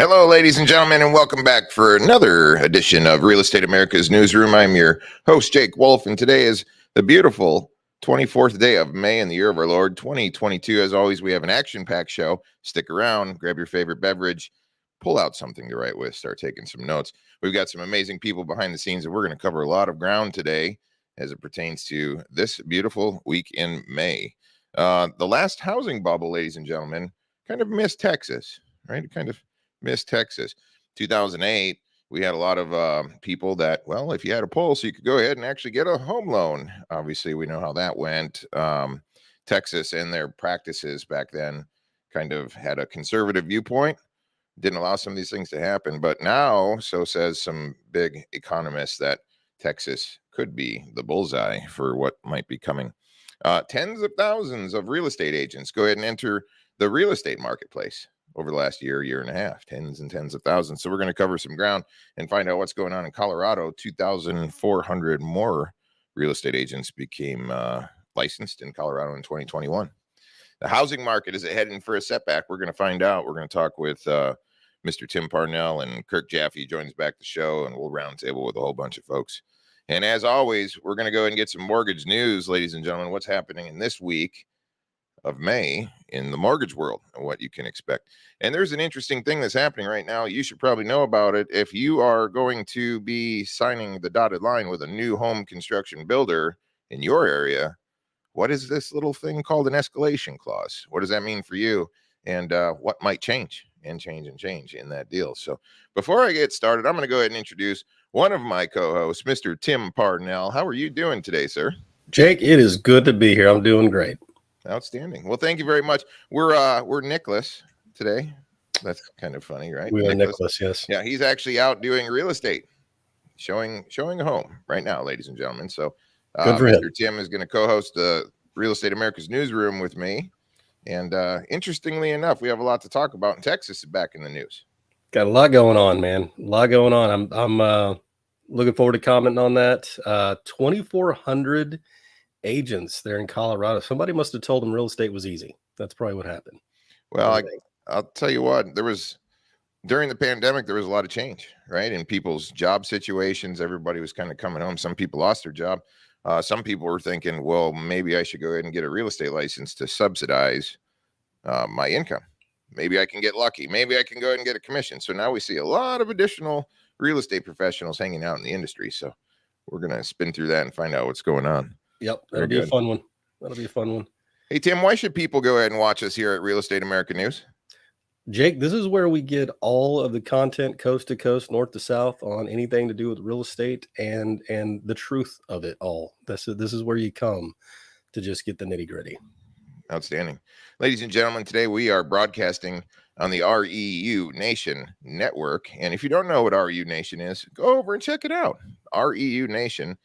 Hello, ladies and gentlemen, and welcome back for another edition of Real Estate America's Newsroom. I'm your host, Jake Wolf, and today is the beautiful 24th day of May in the year of our Lord, 2022. As always, we have an action-packed show. Stick around, grab your favorite beverage, pull out something to write with, start taking some notes. We've got some amazing people behind the scenes, and we're going to cover a lot of ground today as it pertains to this beautiful week in May. The last housing bubble, ladies and gentlemen, kind of missed Texas, right? It kind of missed Texas. 2008, we had a lot of people that, well, if you had a pulse, you could go ahead and actually get a home loan. Obviously, we know how that went. Texas and their practices back then kind of had a conservative viewpoint, didn't allow some of these things to happen. But now, so says some big economists, that Texas could be the bullseye for what might be coming. Tens of thousands of real estate agents go ahead and enter the real estate marketplace over the last year and a half, tens and tens of thousands. So we're going to cover some ground and find out what's going on in Colorado. 2,400 more real estate agents became licensed in Colorado in 2021. The housing market is heading for a setback. We're going to find out. We're going to talk with Mr. Tim Parnell, and Kirk Jaffe joins back the show, and we'll roundtable with a whole bunch of folks. And as always, we're going to go ahead and get some mortgage news, ladies and gentlemen. What's happening in this week of May in the mortgage world and what you can expect. And there's an interesting thing that's happening right now. You should probably know about it. If you are going to be signing the dotted line with a new home construction builder in your area, what is this little thing called an escalation clause? What does that mean for you? And what might change in that deal? So before I get started, I'm going to go ahead and introduce one of my co-hosts, Mr. Tim Parnell. How are you doing today, sir? Jake, it is good to be here. I'm doing great. Outstanding. Well, thank you very much. We're Nicholas today. That's kind of funny, right? We are Nicholas, yes. Yeah, he's actually out doing real estate, showing a home right now, ladies and gentlemen. So Mr. Tim is going to co-host the Real Estate America's Newsroom with me. And interestingly enough, we have a lot to talk about. And Texas is back in the news. Got a lot going on, man. A lot going on. I'm looking forward to commenting on that. 2,400 agents there in Colorado. Somebody must have told them real estate was easy. That's probably what happened. Well, I'll tell you what, during the pandemic, there was a lot of change, right? In people's job situations, everybody was kind of coming home. Some people lost their job. Some people were thinking, well, maybe I should go ahead and get a real estate license to subsidize my income. Maybe I can get lucky. Maybe I can go ahead and get a commission. So now we see a lot of additional real estate professionals hanging out in the industry. So we're going to spin through that and find out what's going on. Yep, that'll be a fun one. Hey, Tim, why should people go ahead and watch us here at Real Estate America News? Jake, this is where we get all of the content coast to coast, north to south on anything to do with real estate and the truth of it all. This is where you come to just get the nitty gritty. Outstanding. Ladies and gentlemen, today we are broadcasting on the REU Nation Network. And if you don't know what REU Nation is, go over and check it out. REUNation.com.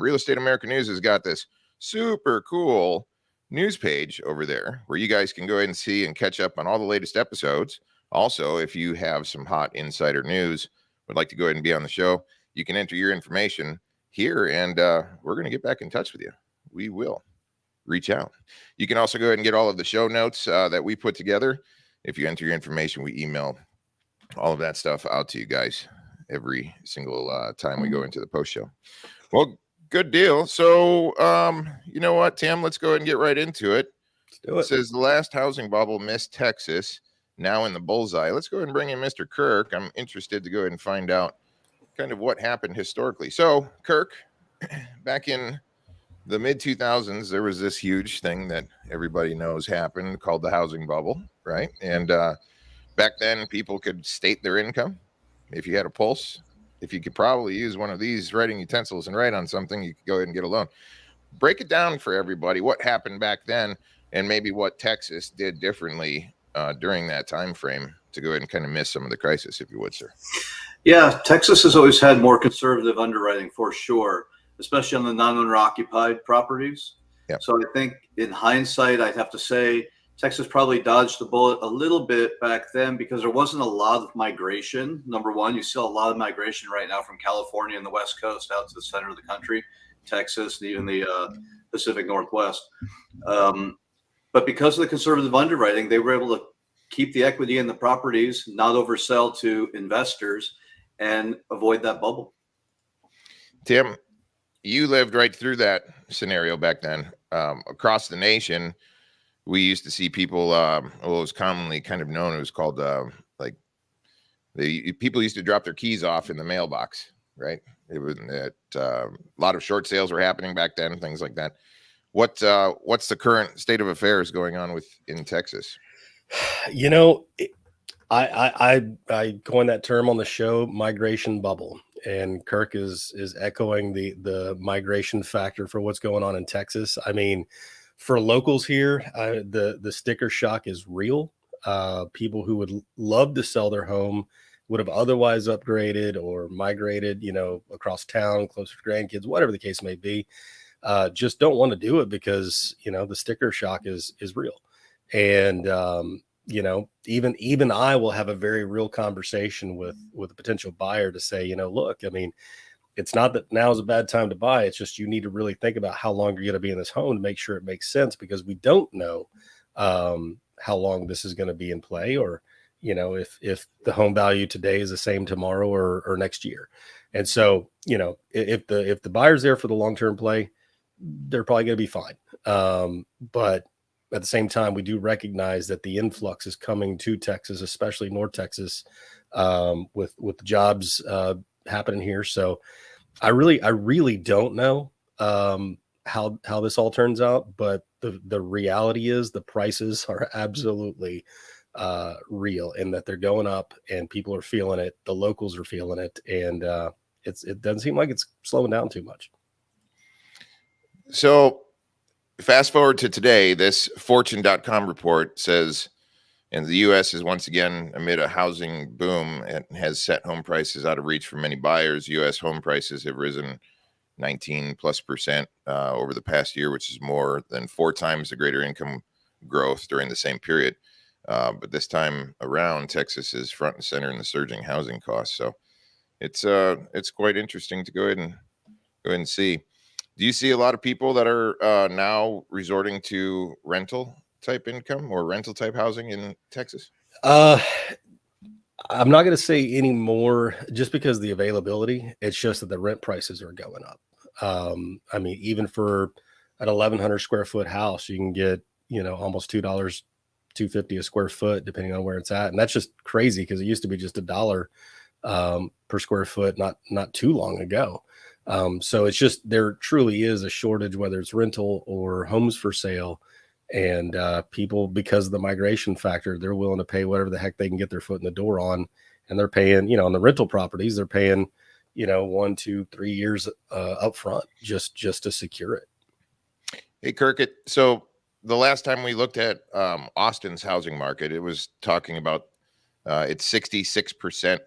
Real Estate America News has got this super cool news page over there where you guys can go ahead and see and catch up on all the latest episodes. Also, if you have some hot insider news, would like to go ahead and be on the show, you can enter your information here, and we're going to get back in touch with you. We will reach out. You can also go ahead and get all of the show notes that we put together. If you enter your information, we email all of that stuff out to you guys every single time we go into the post show. Well, good deal. So, you know what, Tim, let's go ahead and get right into it. Let's do it. It says the last housing bubble missed Texas, now in the bullseye. Let's go ahead and bring in Mr. Kirk. I'm interested to go ahead and find out kind of what happened historically. So, Kirk, back in the mid 2000s, there was this huge thing that everybody knows happened called the housing bubble, right? And back then, people could state their income. If you had a pulse, if you could probably use one of these writing utensils and write on something, you could go ahead and get a loan. Break it down for everybody. What happened back then, and maybe what Texas did differently during that time frame to go ahead and kind of miss some of the crisis, if you would, sir. Yeah, Texas has always had more conservative underwriting for sure, especially on the non-owner occupied properties. Yep. So I think in hindsight, I'd have to say Texas probably dodged the bullet a little bit back then because there wasn't a lot of migration. Number one, you see a lot of migration right now from California and the West Coast out to the center of the country, Texas, and even the Pacific Northwest. But because of the conservative underwriting, they were able to keep the equity in the properties, not oversell to investors, and avoid that bubble. Tim, you lived right through that scenario back then. Across the nation, we used to see people, well, it was commonly kind of known, it was called like people used to drop their keys off in the mailbox, right? It was a lot of short sales were happening back then, things like that. What's the current state of affairs going on in Texas? You know, I coined that term on the show, migration bubble, and Kirk is echoing the migration factor for what's going on in Texas. I mean, for locals here, the sticker shock is real. People who would love to sell their home would have otherwise upgraded or migrated, across town, closer to grandkids, whatever the case may be. Just don't want to do it because, the sticker shock is real. And, even I will have a very real conversation with a potential buyer to say, look, I mean, it's not that now is a bad time to buy. It's just, you need to really think about how long you're going to be in this home to make sure it makes sense, because we don't know, how long this is going to be in play, or, if the home value today is the same tomorrow or next year. And so, if the buyer's there for the long-term play, they're probably going to be fine. But at the same time, we do recognize that the influx is coming to Texas, especially North Texas, with the jobs happening here. So I really don't know how this all turns out, but the reality is the prices are absolutely real, and that they're going up, and people are feeling it. The locals are feeling it, and it doesn't seem like it's slowing down too much. So fast forward to today, this fortune.com report says, and the U.S. is once again amid a housing boom and has set home prices out of reach for many buyers. U.S. home prices have risen 19+% over the past year, which is more than 4 times the greater income growth during the same period. But this time around, Texas is front and center in the surging housing costs. So it's quite interesting to go ahead and see. Do you see a lot of people that are now resorting to rental type income or rental type housing in Texas? I'm not going to say any more just because of the availability. It's just that the rent prices are going up. I mean, even for an 1,100 square foot house, you can get, almost $2.50 a square foot, depending on where it's at. And that's just crazy, because it used to be just $1 per square foot not too long ago. So it's just, there truly is a shortage, whether it's rental or homes for sale. And people, because of the migration factor, they're willing to pay whatever the heck they can get their foot in the door on. And they're paying, on the rental properties, they're paying, 1, 2, 3 years up front just to secure it. Hey, Kirk, so the last time we looked at Austin's housing market, it was talking about it's 66%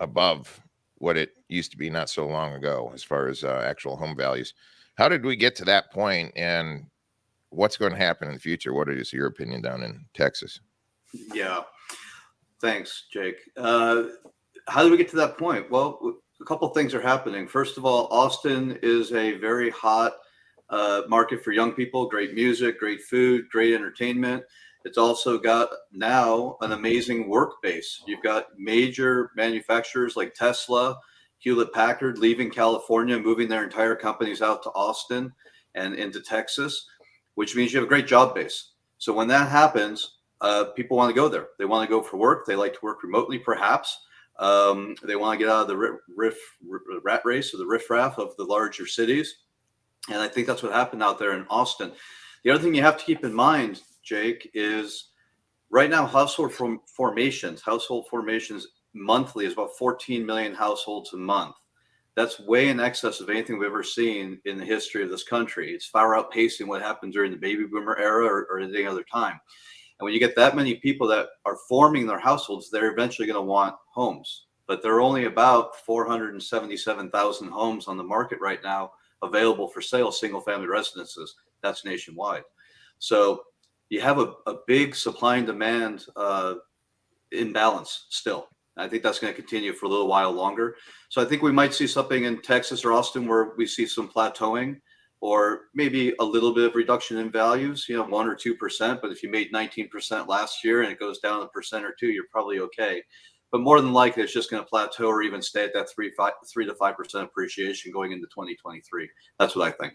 above what it used to be not so long ago as far as actual home values. How did we get to that point, and what's going to happen in the future? What is your opinion down in Texas? Yeah, thanks, Jake. How did we get to that point? Well, a couple of things are happening. First of all, Austin is a very hot market for young people. Great music, great food, great entertainment. It's also got now an amazing work base. You've got major manufacturers like Tesla, Hewlett Packard leaving California, moving their entire companies out to Austin and into Texas, which means you have a great job base. So when that happens, people want to go there. They want to go for work. They like to work remotely, perhaps. They want to get out of the rat race or the riffraff of the larger cities. And I think that's what happened out there in Austin. The other thing you have to keep in mind, Jake, is right now household formations monthly is about 14 million households a month. That's way in excess of anything we've ever seen in the history of this country. It's far outpacing what happened during the baby boomer era or any other time. And when you get that many people that are forming their households, they're eventually going to want homes. But there are only about 477,000 homes on the market right now available for sale, single family residences. That's nationwide. So you have a big supply and demand imbalance still. I think that's going to continue for a little while longer. So I think we might see something in Texas or Austin where we see some plateauing or maybe a little bit of reduction in values, 1 or 2%. But if you made 19% last year and it goes down 1% or 2%, you're probably okay. But more than likely, it's just going to plateau or even stay at that 3 to 5% appreciation going into 2023. That's what I think.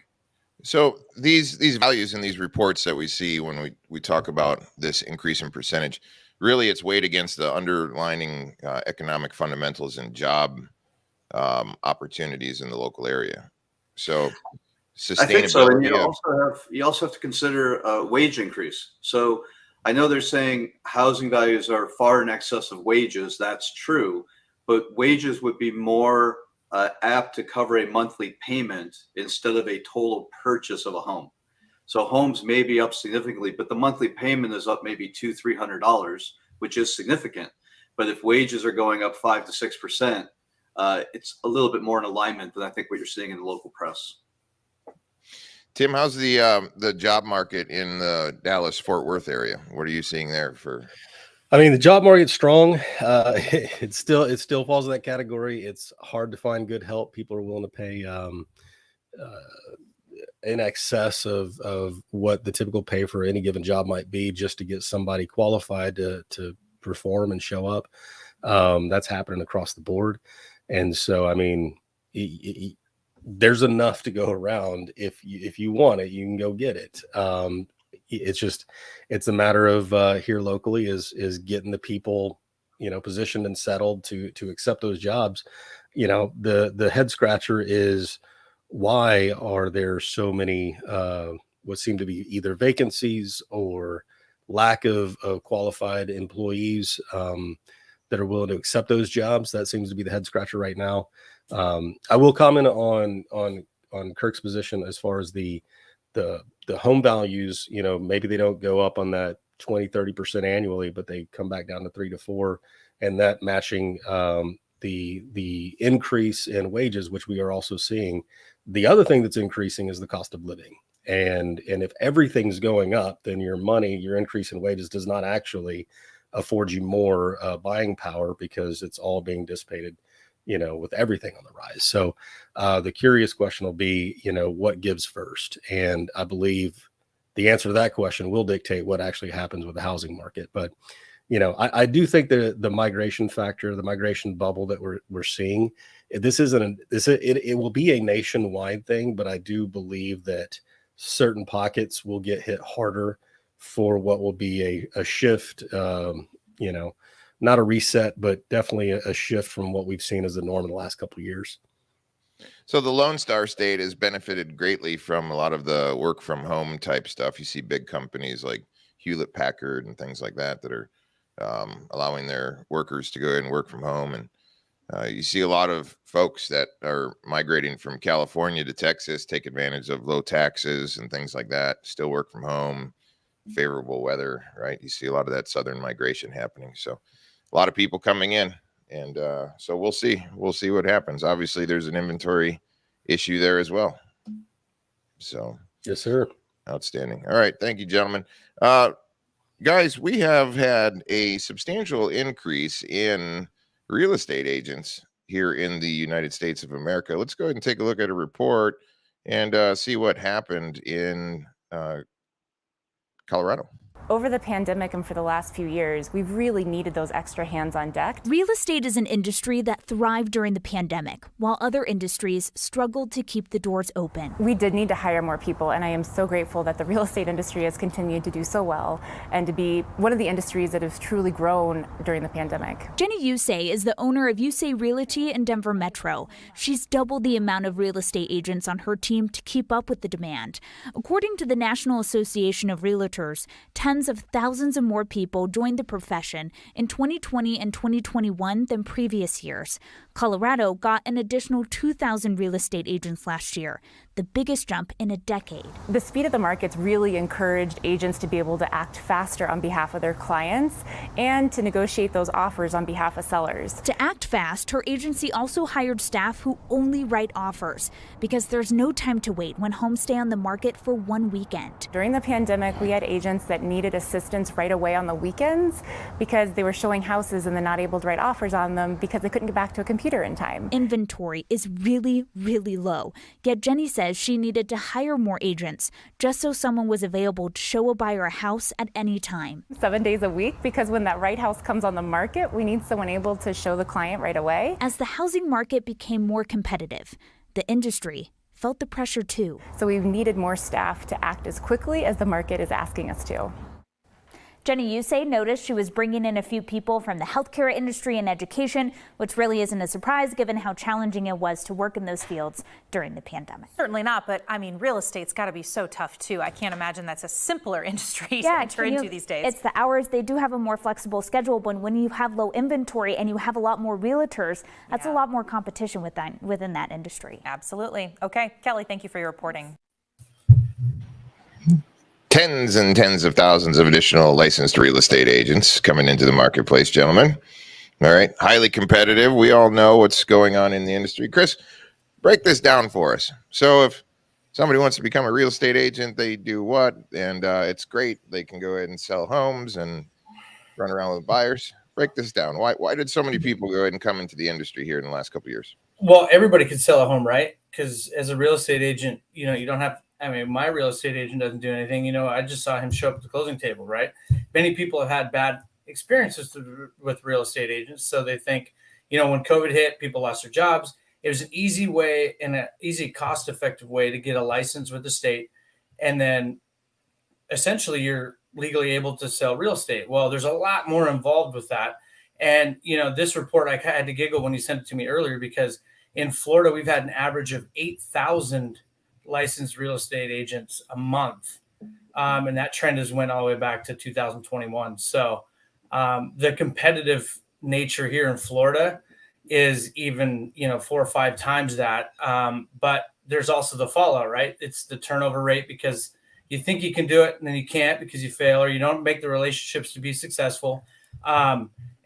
So these values in these reports that we see when we talk about this increase in percentage, really it's weighed against the underlying economic fundamentals and job opportunities in the local area. So sustainability. I think so. And you also have to consider a wage increase. So I know they're saying housing values are far in excess of wages. That's true, but wages would be more apt to cover a monthly payment instead of a total purchase of a home. So homes may be up significantly, but the monthly payment is up maybe $200-300, which is significant. But if wages are going up 5 to 6%, it's a little bit more in alignment than I think what you're seeing in the local press. Tim, how's the job market in the Dallas-Fort Worth area? What are you seeing there for? I mean, the job market's strong. It still falls in that category. It's hard to find good help. People are willing to pay in excess of what the typical pay for any given job might be just to get somebody qualified to perform and show up. That's happening across the board. And so, I mean, there's enough to go around. If you want it, you can go get it. It's a matter of here locally is getting the people, positioned and settled to accept those jobs. The head scratcher is, why are there so many what seem to be either vacancies or lack of qualified employees that are willing to accept those jobs? That seems to be the head scratcher right now. I will comment on Kirk's position as far as the home values. Maybe they don't go up on that 20-30% annually, but they come back down to 3 to 4, and that matching the increase in wages, which we are also seeing. The other thing that's increasing is the cost of living. And if everything's going up, then your increase in wages does not actually afford you more buying power, because it's all being dissipated, with everything on the rise. So the curious question will be, what gives first? And I believe the answer to that question will dictate what actually happens with the housing market. But, I do think the migration factor, the migration bubble that we're seeing, it will be a nationwide thing, but I do believe that certain pockets will get hit harder for what will be a shift, not a reset, but definitely a shift from what we've seen as the norm in the last couple of years. So the Lone Star State has benefited greatly from a lot of the work from home type stuff. You see big companies like Hewlett Packard and things like that are allowing their workers to go ahead and work from home. And you see a lot of folks that are migrating from California to Texas take advantage of low taxes and things like that, still work from home, favorable weather, right? You see a lot of that southern migration happening. So a lot of people coming in, and so we'll see what happens. Obviously there's an inventory issue there as well. So yes, sir. Outstanding. All right. Thank you, gentlemen. Guys, we have had a substantial increase in real estate agents here in the United States of America. Let's go ahead and take a look at a report and see what happened in Colorado. Over the pandemic and for the last few years, we've really needed those extra hands on deck. Real estate is an industry that thrived during the pandemic, while other industries struggled to keep the doors open. We did need to hire more people, and I am so grateful that the real estate industry has continued to do so well and to be one of the industries that has truly grown during the pandemic. Jenny Yusei is the owner of Yusei Realty in Denver Metro. She's doubled the amount of real estate agents on her team to keep up with the demand. According to the National Association of Realtors, tens of thousands of more people joined the profession in 2020 and 2021 than previous years. Colorado got an additional 2,000 real estate agents last year, the biggest jump in a decade. The speed of the markets really encouraged agents to be able to act faster on behalf of their clients and to negotiate those offers on behalf of sellers. To act fast, her agency also hired staff who only write offers because there's no time to wait when homes stay on the market for one weekend. During the pandemic, we had agents that needed assistance right away on the weekends because they were showing houses and then not able to write offers on them because they couldn't get back to a computer. computer in time. Inventory is really, really low. Yet Jenny says she needed to hire more agents just so someone was available to show a buyer a house at any time. 7 days a week, because when that right house comes on the market, we need someone able to show the client right away. As the housing market became more competitive, the industry felt the pressure too. So we've needed more staff to act as quickly as the market is asking us to. Jenny Yusei noticed she was bringing in a few people from the healthcare industry and education, which really isn't a surprise given how challenging it was to work in those fields during the pandemic. Certainly not, but I mean, real estate's got to be so tough too. I can't imagine that's a simpler industry to enter into these days. It's the hours. They do have a more flexible schedule, but when you have low inventory and you have a lot more realtors, that's a lot more competition within that industry. Absolutely. Okay, Kelly, thank you for your reporting. Tens and tens of thousands of additional licensed real estate agents coming into the marketplace, gentlemen. All right. Highly competitive. We all know what's going on in the industry. Chris, break this down for us. So if somebody wants to become a real estate agent, they do what? And it's great. They can go ahead and sell homes and run around with buyers. Break this down. Why did so many people go ahead and come into the industry here in the last couple of years? Well, everybody could sell a home, right? Because as a real estate agent, you don't have, I mean, my real estate agent doesn't do anything. I just saw him show up at the closing table, right? Many people have had bad experiences with real estate agents. So they think, when COVID hit, people lost their jobs. It was an easy way and an easy cost-effective way to get a license with the state. And then essentially you're legally able to sell real estate. Well, there's a lot more involved with that. And, this report, I had to giggle when you sent it to me earlier, because in Florida, we've had an average of 8,000 licensed real estate agents a month. And that trend has went all the way back to 2021. So the competitive nature here in Florida is even, 4 or 5 times that. But there's also the fallout, right? It's the turnover rate, because you think you can do it and then you can't because you fail, or you don't make the relationships to be successful.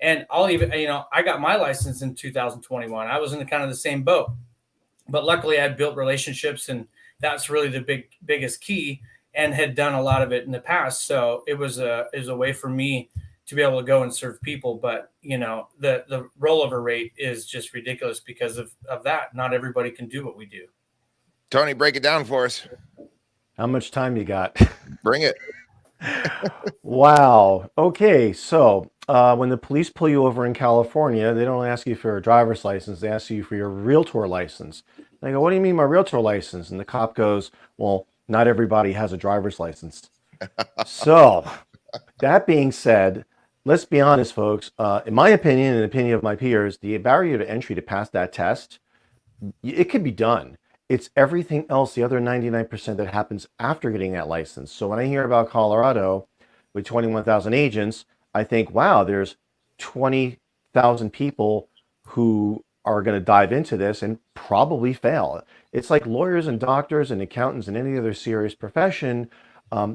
And I'll even, I got my license in 2021. I was in kind of the same boat, but luckily I built relationships, and that's really the biggest key, and had done a lot of it in the past. So it was a way for me to be able to go and serve people. But, the rollover rate is just ridiculous because of that. Not everybody can do what we do. Tony, break it down for us. How much time you got? Bring it. Wow. Okay. So when the police pull you over in California, they don't ask you for a driver's license. They ask you for your realtor license. They go, "What do you mean my realtor license?" And the cop goes, "Well, not everybody has a driver's license." So that being said, let's be honest, folks. In my opinion and the opinion of my peers, the barrier to entry to pass that test, it could be done. It's everything else, the other 99% that happens after getting that license. So when I hear about Colorado with 21,000 agents, I think, wow, there's 20,000 people who are going to dive into this and probably fail. It's like lawyers and doctors and accountants and any other serious profession,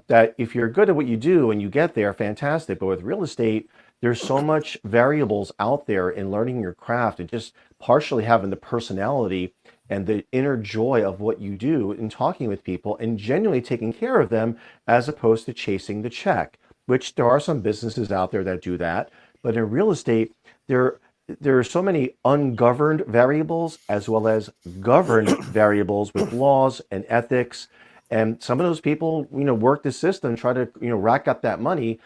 that if you're good at what you do and you get there, fantastic. But with real estate, there's so much variables out there in learning your craft and just partially having the personality and the inner joy of what you do in talking with people and genuinely taking care of them, as opposed to chasing the check, which there are some businesses out there that do that. But in real estate, there are so many ungoverned variables as well as governed variables with laws and ethics. And some of those people, work the system, try to, rack up that money,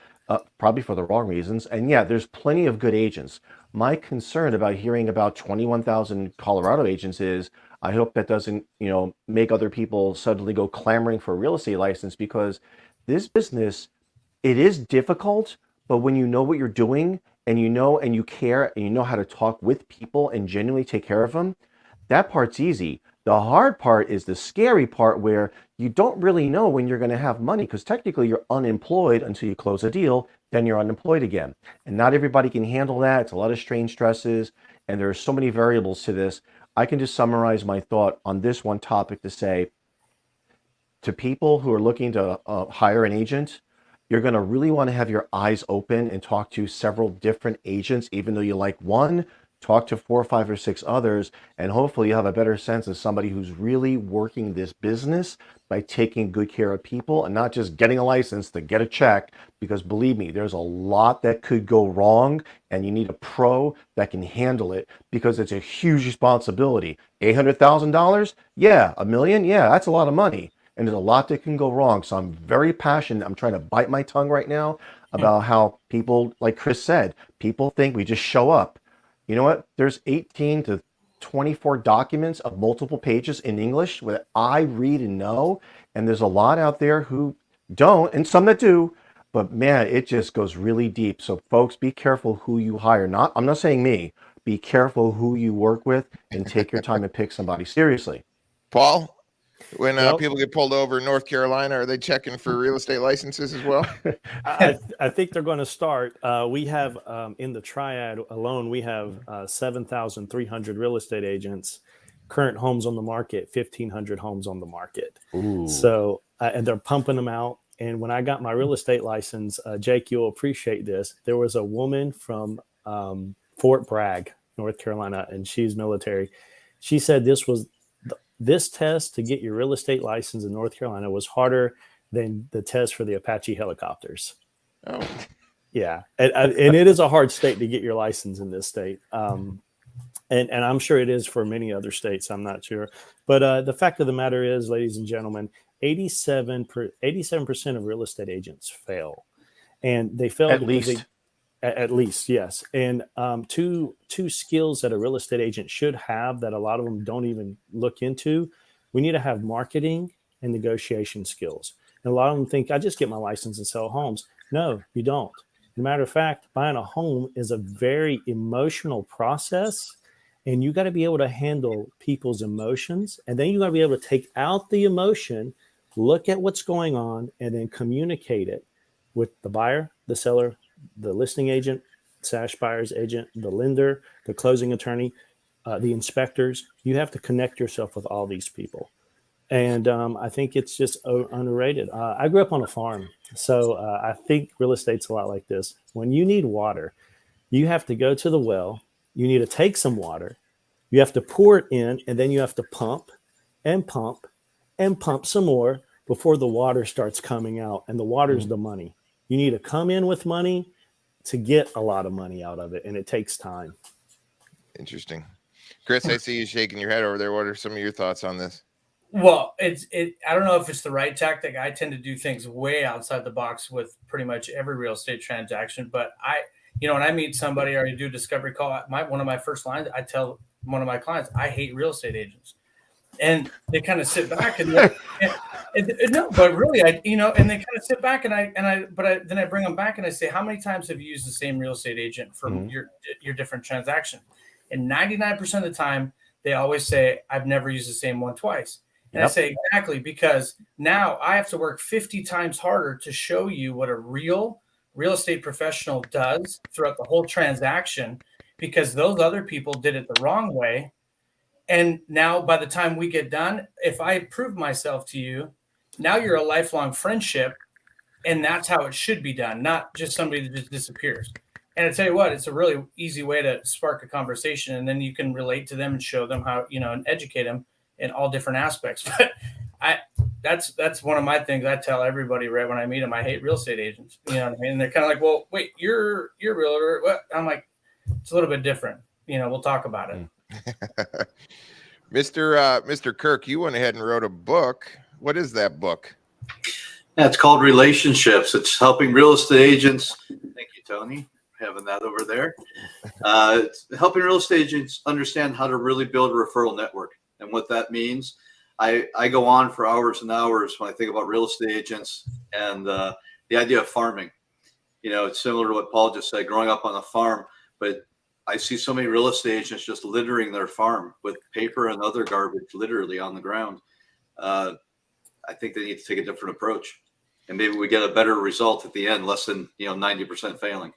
probably for the wrong reasons. And yeah, there's plenty of good agents. My concern about hearing about 21,000 Colorado agents is, I hope that doesn't, make other people suddenly go clamoring for a real estate license, because this business, it is difficult, but when you know what you're doing and you care and you know how to talk with people and genuinely take care of them, that part's easy. The hard part is the scary part, where you don't really know when you're going to have money, because technically you're unemployed until you close a deal, then you're unemployed again. And not everybody can handle that. It's a lot of strange stresses, and there are so many variables to this. I can just summarize my thought on this one topic to say, to people who are looking to hire an agent, you're going to really want to have your eyes open and talk to several different agents. Even though you like one, talk to 4, 5, or 6 others, and hopefully you have a better sense of somebody who's really working this business by taking good care of people and not just getting a license to get a check, because believe me, there's a lot that could go wrong and you need a pro that can handle it, because it's a huge responsibility. $800,000? Yeah. $1 million? Yeah, that's a lot of money. And there's a lot that can go wrong. So I'm very passionate. I'm trying to bite my tongue right now about how people, like Chris said, people think we just show up. You know what? There's 18 to 24 documents of multiple pages in English that I read and know. And there's a lot out there who don't, and some that do. But man, it just goes really deep. So folks, be careful who you hire. I'm not saying me. Be careful who you work with, and take your time and pick somebody seriously. Paul, when people get pulled over in North Carolina, are they checking for real estate licenses as well? I think they're going to start. We have in the triad alone, we have 7,300 real estate agents, current homes on the market, 1,500 homes on the market. Ooh. So, and they're pumping them out. And when I got my real estate license, Jake, you'll appreciate this. There was a woman from Fort Bragg, North Carolina, and she's military. She said this test to get your real estate license in North Carolina was harder than the test for the Apache helicopters. Oh, yeah. And it is a hard state to get your license in this state. And I'm sure it is for many other states. I'm not sure. But the fact of the matter is, ladies and gentlemen, 87% of real estate agents fail. And they fail at least, yes. And two skills that a real estate agent should have that a lot of them don't even look into. We need to have marketing and negotiation skills. And a lot of them think, I just get my license and sell homes. No, you don't. As a matter of fact, buying a home is a very emotional process, and you got to be able to handle people's emotions. And then you got to be able to take out the emotion, look at what's going on, and then communicate it with the buyer, the seller, the listing agent, / buyer's agent, the lender, the closing attorney, the inspectors. You have to connect yourself with all these people. And I think it's just underrated. I grew up on a farm, so I think real estate's a lot like this. When you need water, you have to go to the well. You need to take some water. You have to pour it in, and then you have to pump and pump and pump some more before the water starts coming out. And the water's the money. You need to come in with money to get a lot of money out of it, and it takes time. Interesting. Chris, I see you shaking your head over there. What are some of your thoughts on this? Well, I don't know if it's the right tactic. I tend to do things way outside the box with pretty much every real estate transaction. But when I meet somebody or I do a discovery call, one of my first lines, I tell one of my clients, I hate real estate agents. And they kind of sit back and no, but really, and they kind of sit back then I bring them back and I say, how many times have you used the same real estate agent for your different transaction? And 99% of the time, they always say, I've never used the same one twice. And I say, exactly, because now I have to work 50 times harder to show you what a real estate professional does throughout the whole transaction, because those other people did it the wrong way. And now by the time we get done, if I prove myself to you, now you're a lifelong friendship, and that's how it should be done, not just somebody that just disappears. And I tell you what, it's a really easy way to spark a conversation, and then you can relate to them and show them how, and educate them in all different aspects. But that's one of my things I tell everybody right when I meet them. I hate real estate agents. You know what I mean? And they're kind of like, well, wait, you're a realtor. What? I'm like, it's a little bit different. We'll talk about it. Mr. Kirk, you went ahead and wrote a book. What is that book? Yeah, it's called Relationships. It's helping real estate agents. Thank you, Tony, for having that over there. It's helping real estate agents understand how to really build a referral network. And what that means, I go on for hours and hours when I think about real estate agents and the idea of farming. It's similar to what Paul just said, growing up on a farm, but I see so many real estate agents just littering their farm with paper and other garbage literally on the ground. I think they need to take a different approach, and maybe we get a better result at the end, less than 90% failing.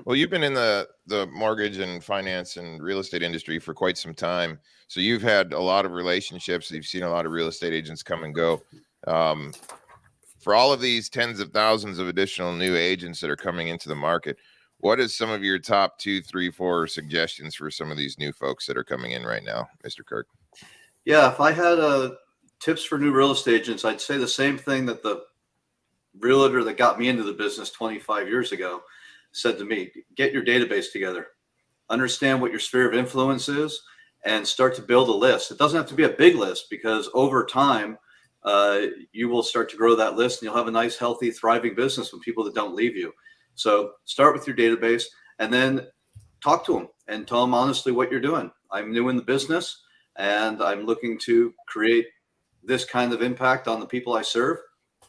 Well, you've been in the mortgage and finance and real estate industry for quite some time. So you've had a lot of relationships. You've seen a lot of real estate agents come and go. For all of these tens of thousands of additional new agents that are coming into the market, What is some of your top 2, 3, 4 suggestions for some of these new folks that are coming in right now, Mr. Kirk? Yeah, if I had tips for new real estate agents, I'd say the same thing that the realtor that got me into the business 25 years ago said to me: get your database together, understand what your sphere of influence is, and start to build a list. It doesn't have to be a big list, because over time, you will start to grow that list and you'll have a nice, healthy, thriving business with people that don't leave you. So start with your database and then talk to them and tell them honestly what you're doing. I'm new in the business and I'm looking to create this kind of impact on the people I serve,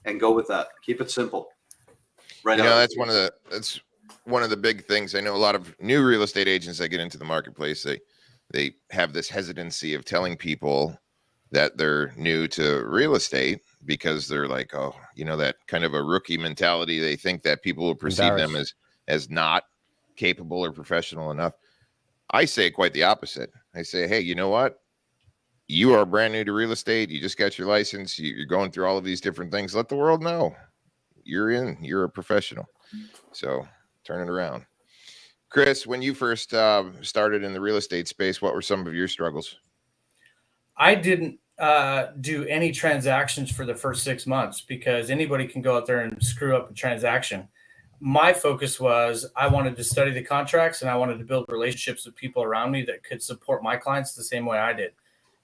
and go with that. Keep it simple. Right. You know, that's one of the big things. I know a lot of new real estate agents that get into the marketplace, they have this hesitancy of telling people that they're new to real estate, because they're like, oh, you know, that kind of a rookie mentality. They think that people will perceive them as not capable or professional enough. I say quite the opposite. I say, hey, you know what? You are brand new to real estate. You just got your license. You're going through all of these different things. Let the world know you're a professional. So turn it around. Chris, when you first started in the real estate space, what were some of your struggles? I didn't do any transactions for the first 6 months, because anybody can go out there and screw up a transaction. My focus was I wanted to study the contracts and I wanted to build relationships with people around me that could support my clients the same way I did.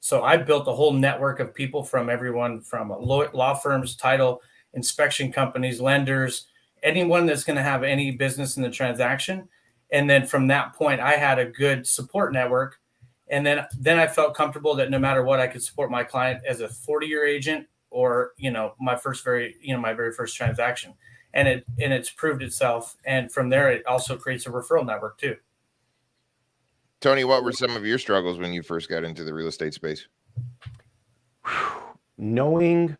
So I built a whole network of people, from everyone from law firms, title, inspection companies, lenders, anyone that's going to have any business in the transaction. And then from that point, I had a good support network. And then I felt comfortable that no matter what, I could support my client as a 40-year agent, or, you know, my very first transaction. And it's proved itself. And from there, it also creates a referral network too. Tony, what were some of your struggles when you first got into the real estate space? Knowing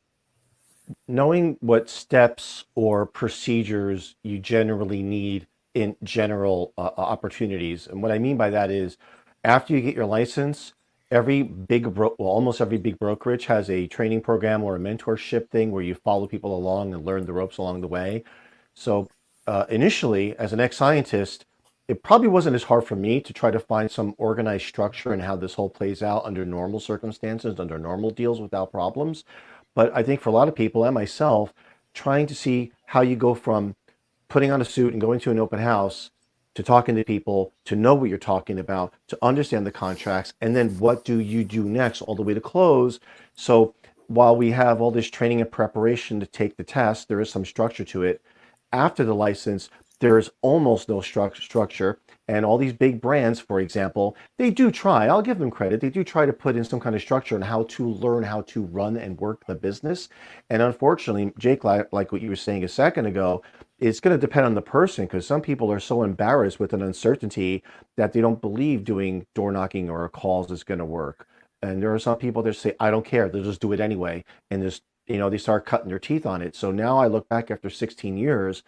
what steps or procedures you generally need in general opportunities. And what I mean by that is, after you get your license, almost every big brokerage has a training program or a mentorship thing where you follow people along and learn the ropes along the way. So initially, as an ex-scientist, it probably wasn't as hard for me to try to find some organized structure and how this whole plays out under normal circumstances, under normal deals without problems. But I think for a lot of people, and myself, trying to see how you go from putting on a suit and going to an open house to talking to people, to know what you're talking about, to understand the contracts, and then what do you do next all the way to close. So while we have all this training and preparation to take the test, there is some structure to it. After the license, there is almost no structure. And all these big brands, for example, they do try, I'll give them credit, they do try to put in some kind of structure on how to learn how to run and work the business. And unfortunately, Jake, like what you were saying a second ago, it's going to depend on the person, because some people are so embarrassed with an uncertainty that they don't believe doing door knocking or calls is going to work. And there are some people that say, I don't care, they'll just do it anyway. And there's, they start cutting their teeth on it. So now I look back after 16 years,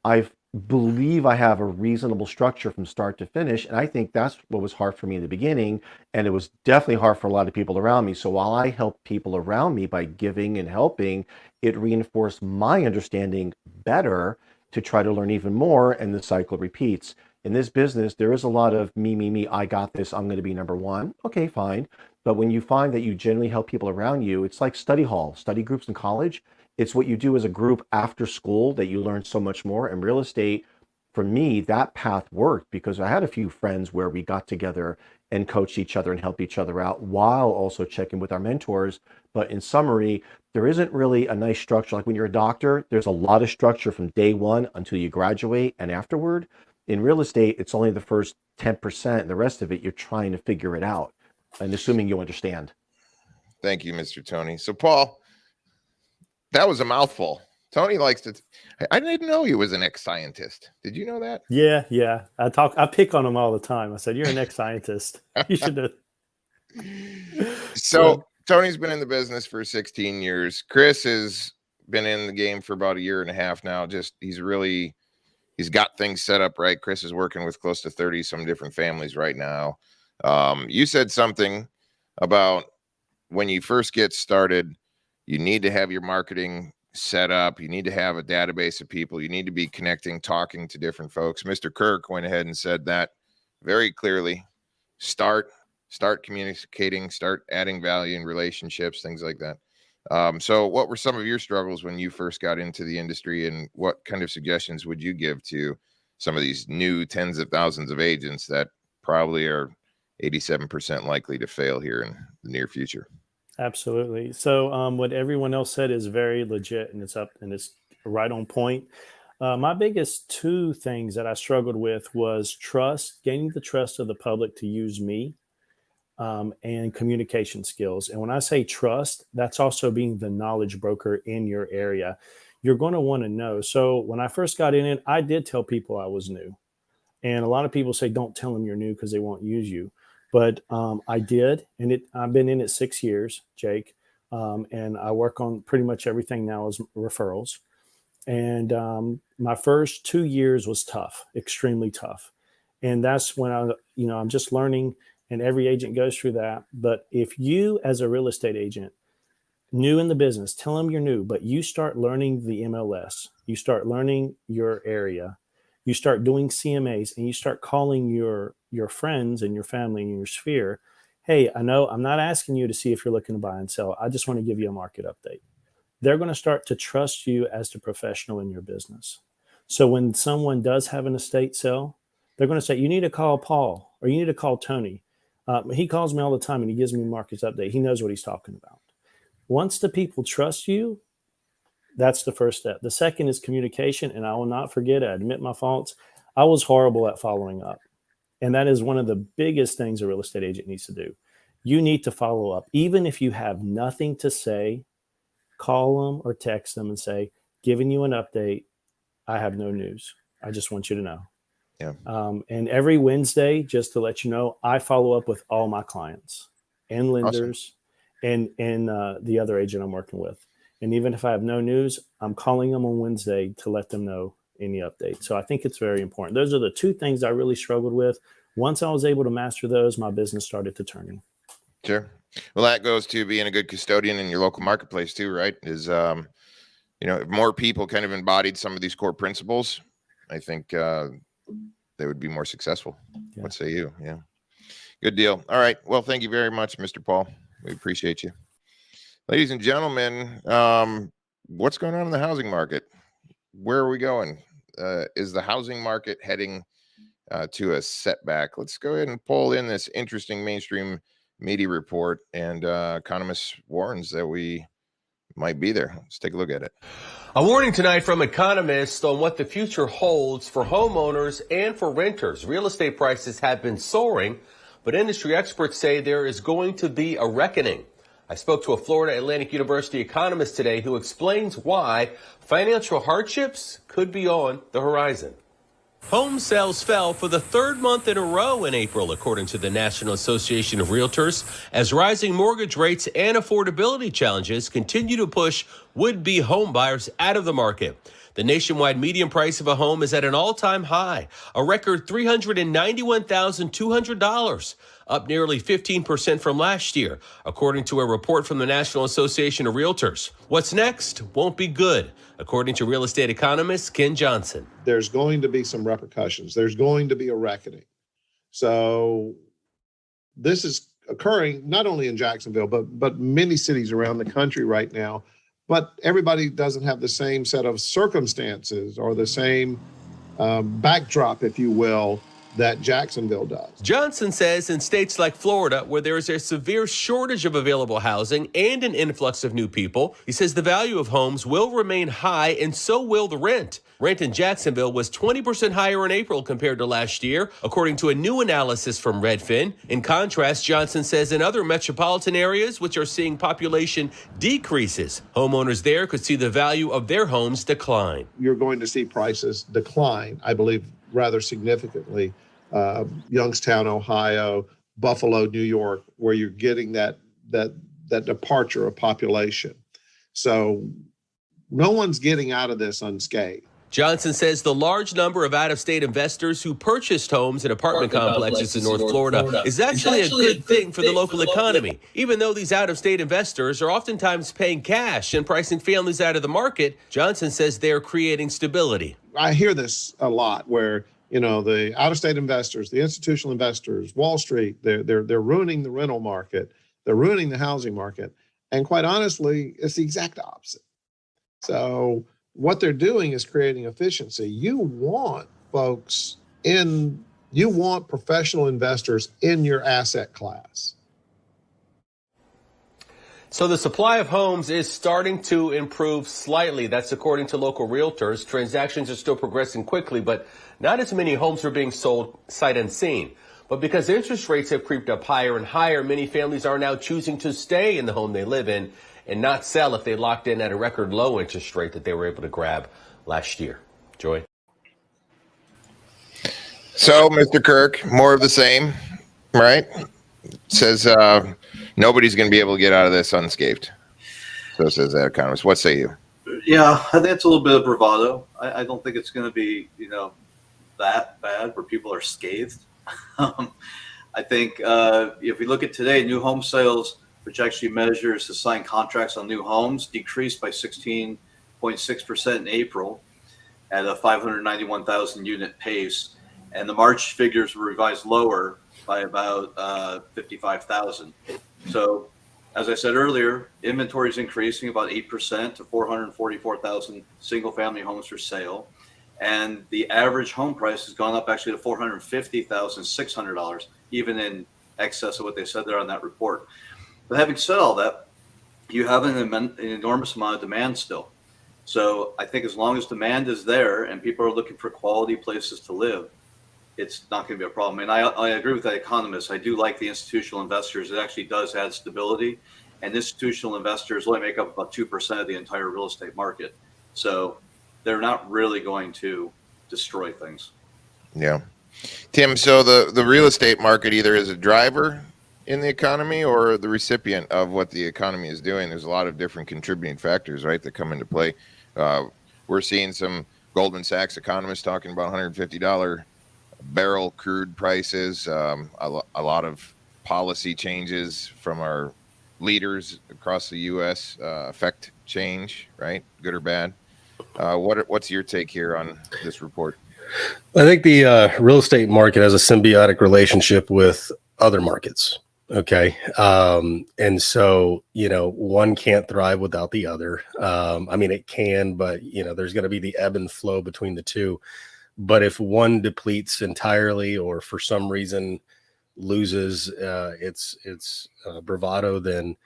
I believe I have a reasonable structure from start to finish. And I think that's what was hard for me in the beginning. And it was definitely hard for a lot of people around me. So while I helped people around me by giving and helping, it reinforced my understanding better to try to learn even more, and the cycle repeats. In this business, there is a lot of me, I got this, I'm going to be number one. Okay, fine. But when you find that you generally help people around you, it's like study hall, study groups in college. It's what you do as a group after school that you learn so much more. In real estate, for me, that path worked because I had a few friends where we got together and coached each other and helped each other out while also checking with our mentors. But in summary, there isn't really a nice structure. Like when you're a doctor, there's a lot of structure from day one until you graduate and afterward. In real estate, it's only the first 10%. The rest of it, you're trying to figure it out and assuming you understand. Thank you, Mr. Tony. So, Paul, that was a mouthful. Tony likes to. I didn't know he was an ex-scientist. Did you know that? Yeah. I pick on him all the time. I said, "You're an ex-scientist. You should have." So Tony's been in the business for 16 years. Chris has been in the game for about a year and a half now. He's got things set up right. Chris is working with close to 30 some different families right now. You said something about when you first get started, you need to have your marketing set up. You need to have a database of people. You need to be connecting, talking to different folks. Mr. Kirk went ahead and said that very clearly. Start communicating, start adding value in relationships, things like that. So what were some of your struggles when you first got into the industry, and what kind of suggestions would you give to some of these new tens of thousands of agents that probably are 87% likely to fail here in the near future? Absolutely. So what everyone else said is very legit, and it's right on point. My biggest two things that I struggled with was trust, gaining the trust of the public to use me, and communication skills. And when I say trust, that's also being the knowledge broker in your area. You're going to want to know. So when I first got in it, I did tell people I was new. And a lot of people say, don't tell them you're new because they won't use you. But I did. And I've been in it 6 years, Jake. And I work on pretty much everything now as referrals. And my first 2 years was tough, extremely tough. And that's when I'm just learning, and every agent goes through that. But if you, as a real estate agent, new in the business, tell them you're new, but you start learning the MLS, you start learning your area, you start doing CMAs, and you start calling your friends and your family and your sphere. Hey, I know I'm not asking you to see if you're looking to buy and sell. I just want to give you a market update. They're going to start to trust you as the professional in your business. So when someone does have an estate sale, they're going to say, you need to call Paul, or you need to call Tony. He calls me all the time and he gives me markets update. He knows what he's talking about. Once the people trust you, that's the first step. The second is communication. And I will not forget, I admit my faults. I was horrible at following up. And that is one of the biggest things a real estate agent needs to do. You need to follow up. Even if you have nothing to say, call them or text them and say, giving you an update. I have no news. I just want you to know. Yeah. And every Wednesday, just to let you know, I follow up with all my clients and lenders. Awesome. and the other agent I'm working with. And even if I have no news, I'm calling them on Wednesday to let them know any update. So I think it's very important. Those are the two things I really struggled with. Once I was able to master those, my business started to turn. Sure. Well, that goes to being a good custodian in your local marketplace too, right? Is, if more people kind of embodied some of these core principles, I think they would be more successsul. Yeah. What say you? Yeah. Good deal. All right. Well, thank you very much, Mr. Paul. We appreciate you. Ladies and gentlemen, what's going on in the housing market? Where are we going? Is the housing market heading to a setback? Let's go ahead and pull in this interesting mainstream media report, and economist warns that we might be there. Let's take a look at it. A warning tonight from economists on what the future holds for homeowners and for renters. Real estate prices have been soaring, but industry experts say there is going to be a reckoning. I spoke to a Florida Atlantic University economist today who explains why financial hardships could be on the horizon. Home sales fell for the third month in a row in April, according to the National Association of Realtors, as rising mortgage rates and affordability challenges continue to push would-be home buyers out of the market. The nationwide median price of a home is at an all-time high, a record $391,200, up nearly 15% from last year, according to a report from the National Association of Realtors. What's next won't be good, according to real estate economist Ken Johnson. There's going to be some repercussions. There's going to be a reckoning. So this is occurring not only in Jacksonville, but many cities around the country right now. But everybody doesn't have the same set of circumstances or the same backdrop, if you will, that Jacksonville does. Johnson says in states like Florida, where there is a severe shortage of available housing and an influx of new people, he says the value of homes will remain high and so will the rent. Rent in Jacksonville was 20% higher in April compared to last year, according to a new analysis from Redfin. In contrast, Johnson says in other metropolitan areas, which are seeing population decreases, homeowners there could see the value of their homes decline. You're going to see prices decline, I believe, rather significantly. Youngstown, Ohio, Buffalo, New York, where you're getting that departure of population. So no one's getting out of this unscathed. Johnson says the large number of out-of-state investors who purchased homes in apartment complexes in North Florida is actually a good thing for the local economy. Even though these out-of-state investors are oftentimes paying cash and pricing families out of the market, Johnson says they're creating stability. I hear this a lot where, you know, the out-of-state investors, the institutional investors, Wall Street, they're ruining the rental market. They're ruining the housing market. And quite honestly, it's the exact opposite. So what they're doing is creating efficiency. You want professional investors in your asset class. So the supply of homes is starting to improve slightly. That's according to local realtors. Transactions are still progressing quickly, but not as many homes are being sold sight unseen. But because interest rates have creeped up higher and higher, many families are now choosing to stay in the home they live in and not sell if they locked in at a record low interest rate that they were able to grab last year. Joy? So, Mr. Kirk, more of the same, right? Says nobody's going to be able to get out of this unscathed. So says that economist. What say you? Yeah, I think it's a little bit of bravado. I don't think it's going to be, that bad where people are scathed. I think if we look at today, new home sales, which actually measures the signed contracts on new homes, decreased by 16.6% in April at a 591,000 unit pace. And the March figures were revised lower by about 55,000. So as I said earlier, inventory is increasing about 8% to 444,000 single family homes for sale. And the average home price has gone up actually to $450,600, even in excess of what they said there on that report. But having said all that, you have an enormous amount of demand still. So I think as long as demand is there and people are looking for quality places to live, it's not going to be a problem. And I agree with that economist. I do like the institutional investors. It actually does add stability. And institutional investors only make up about 2% of the entire real estate market. So they're not really going to destroy things. Yeah. Tim, so the real estate market either is a driver in the economy or the recipient of what the economy is doing. There's a lot of different contributing factors, right, that come into play. We're seeing some Goldman Sachs economists talking about $150 barrel crude prices, a lot of policy changes from our leaders across the U.S. Affect change, right? Good or bad? What's your take here on this report? I think the real estate market has a symbiotic relationship with other markets. Okay. And so, one can't thrive without the other. I mean, it can, but, there's going to be the ebb and flow between the two. But if one depletes entirely or for some reason loses its bravado, then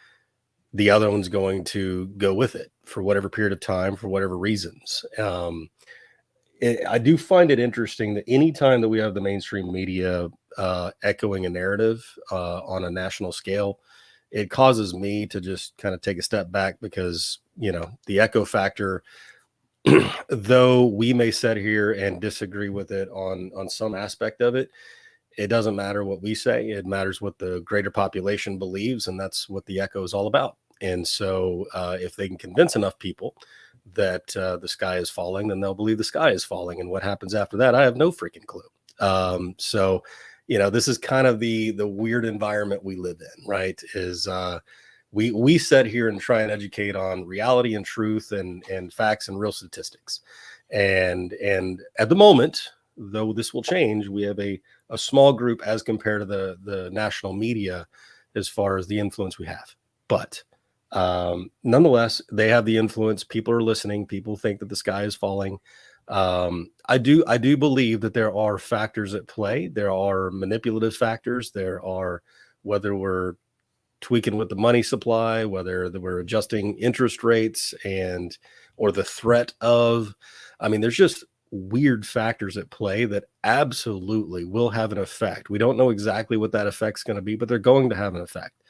the other one's going to go with it for whatever period of time, for whatever reasons. I do find it interesting that anytime that we have the mainstream media echoing a narrative on a national scale, it causes me to just kind of take a step back because, the echo factor, though we may sit here and disagree with it on some aspect of it, it doesn't matter what we say. It matters what the greater population believes, and that's what the echo is all about. And so if they can convince enough people that the sky is falling, then they'll believe the sky is falling. And what happens after that, I have no freaking clue. So, this is kind of the weird environment we live in, right? Is we sit here and try and educate on reality and truth and facts and real statistics. And at the moment, though this will change, we have a small group as compared to the national media as far as the influence we have. But nonetheless, they have the influence. People are listening. People think that the sky is falling. I do believe that there are factors at play. There are manipulative factors. There are, whether we're tweaking with the money supply, whether we're adjusting interest rates or the threat of, there's just weird factors at play that absolutely will have an effect. We don't know exactly what that effect's going to be, but they're going to have an effect.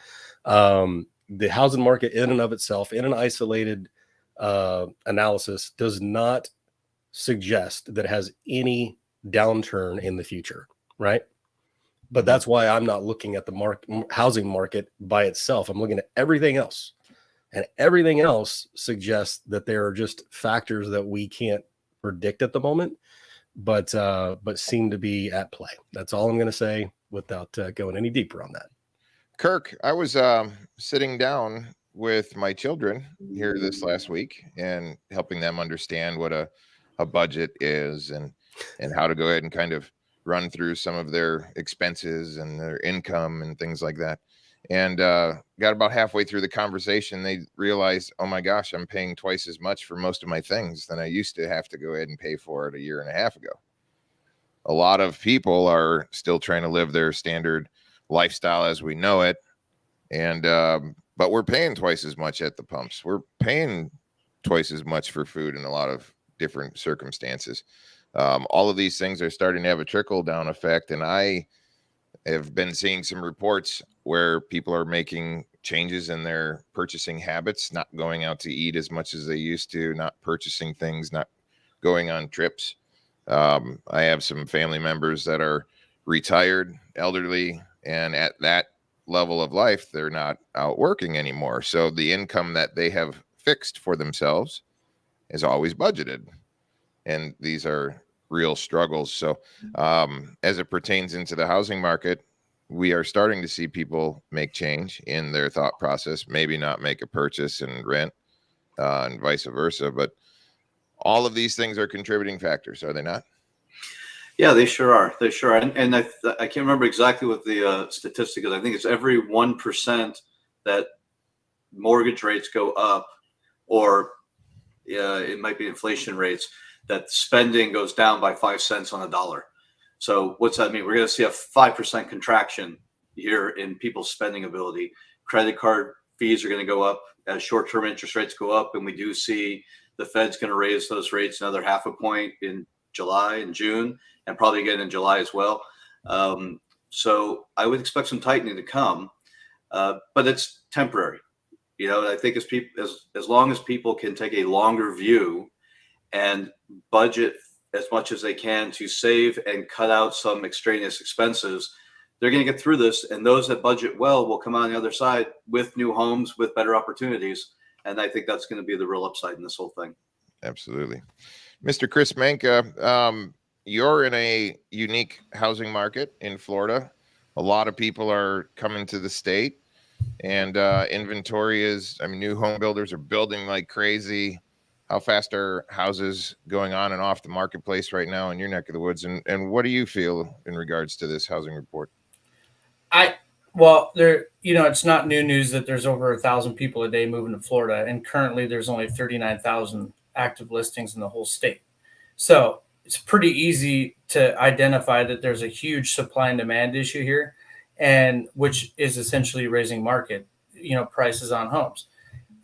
The housing market in and of itself, in an isolated analysis, does not suggest that it has any downturn in the future, right? But that's why I'm not looking at the housing market by itself. I'm looking at everything else, and everything else suggests that there are just factors that we can't predict at the moment, but seem to be at play. That's all I'm going to say without going any deeper on that. Kirk, I was sitting down with my children here this last week and helping them understand what a budget is and how to go ahead and kind of run through some of their expenses and their income and things like that. And got about halfway through the conversation, they realized, oh my gosh, I'm paying twice as much for most of my things than I used to have to go ahead and pay for it a year and a half ago. A lot of people are still trying to live their standard lifestyle as we know it. And but we're paying twice as much at the pumps. We're paying twice as much for food in a lot of different circumstances. All of these things are starting to have a trickle down effect. And I have been seeing some reports where people are making changes in their purchasing habits, not going out to eat as much as they used to, not purchasing things, not going on trips. I have some family members that are retired, elderly, and at that level of life, they're not out working anymore. So the income that they have fixed for themselves is always budgeted. And these are real struggles. So as it pertains into the housing market, we are starting to see people make change in their thought process, maybe not make a purchase and rent and vice versa. But all of these things are contributing factors, are they not? Yeah, they sure are. They sure are. And I can't remember exactly what the statistic is. I think it's every 1% that mortgage rates go up, or it might be inflation rates, that spending goes down by 5 cents on a dollar. So what's that mean? We're going to see a 5% contraction here in people's spending ability. Credit card fees are going to go up as short-term interest rates go up. And we do see the Fed's going to raise those rates another 0.5 point in July and June, and probably again in July as well. So I would expect some tightening to come, but it's temporary. You know, I think as long as people can take a longer view and budget as much as they can to save and cut out some extraneous expenses, they're going to get through this. And those that budget well will come out on the other side with new homes, with better opportunities. And I think that's going to be the real upside in this whole thing. Absolutely. Mr. Chris Manka, you're in a unique housing market in Florida. A lot of people are coming to the state, and inventory is, new home builders are building like crazy. How fast are houses going on and off the marketplace right now in your neck of the woods? And what do you feel in regards to this housing report? Well, it's not new news that there's over 1,000 people a day moving to Florida, and currently there's only 39,000 active listings in the whole state. So it's pretty easy to identify that there's a huge supply and demand issue here, and which is essentially raising market, prices on homes.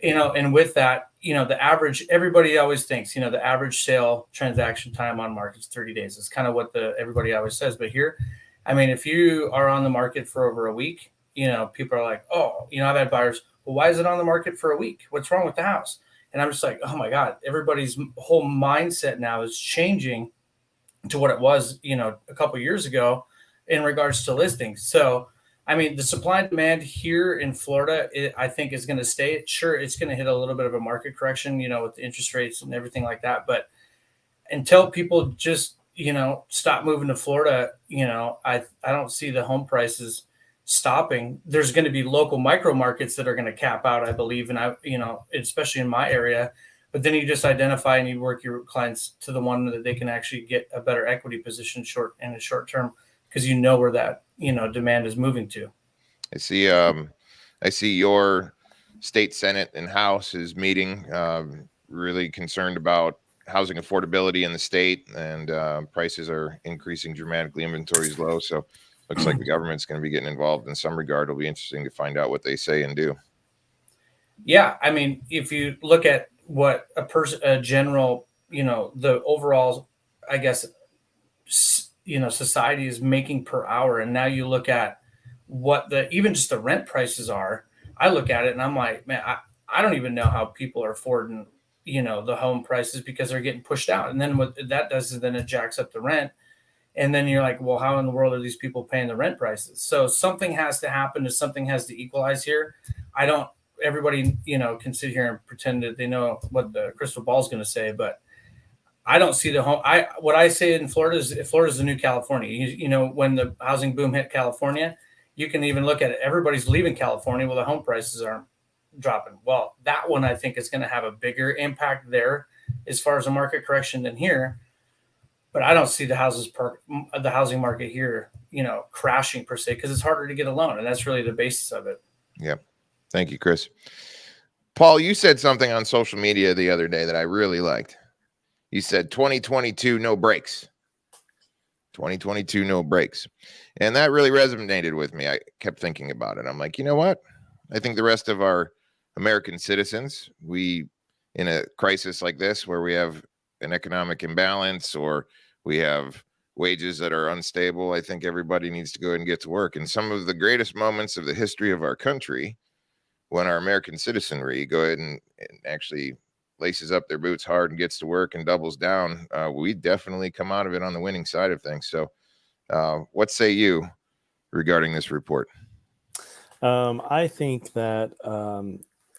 And with that, the average, everybody always thinks, the average sale transaction time on market is 30 days. It's kind of what everybody always says. But here, if you are on the market for over a week, people are like, oh, I've had buyers, well, why is it on the market for a week? What's wrong with the house? And I'm just like, oh my God, everybody's whole mindset now is changing to what it was, a couple of years ago in regards to listings. So, the supply and demand here in Florida, I think is going to stay. Sure, it's going to hit a little bit of a market correction, with the interest rates and everything like that. But until people just, stop moving to Florida, I don't see the home prices stopping. There's going to be local micro markets that are going to cap out, I believe. And especially in my area. But then you just identify and you work your clients to the one that they can actually get a better equity position in the short term, because where that demand is moving to. I see your state Senate and House is meeting, really concerned about housing affordability in the state, and prices are increasing dramatically. Inventory is low, so looks like the government's going to be getting involved in some regard. It'll be interesting to find out what they say and do. Yeah, if you look at what a general, the overall, I guess, society is making per hour, and now you look at what even just the rent prices are. I look at it and I'm like, man, I don't even know how people are affording, the home prices, because they're getting pushed out. And then what that does is then it jacks up the rent. And then you're like, well, how in the world are these people paying the rent prices? So something has to happen, and something has to equalize here. Everybody, can sit here and pretend that they know what the crystal ball is going to say, but I don't see the home. What I say in Florida is Florida's the new California. You know, when the housing boom hit California, you can even look at it. Everybody's leaving California. Well, the home prices aren't dropping. Well, that one I think is going to have a bigger impact there as far as a market correction than here. But I don't see the housing market here, you know, crashing per se, because it's harder to get a loan, and that's really the basis of it. Yep. Thank you, Chris. Paul, you said something on social media the other day that I really liked. You said 2022, no breaks. 2022, no breaks. And that really resonated with me. I kept thinking about it. I'm like, you know what? I think the rest of our American citizens, we, in a crisis like this, where we have an economic imbalance or we have wages that are unstable, I think everybody needs to go ahead and get to work. And some of the greatest moments of the history of our country, when our American citizenry go ahead and actually laces up their boots hard and gets to work and doubles down, we definitely come out of it on the winning side of things. So what say you regarding this report? I think that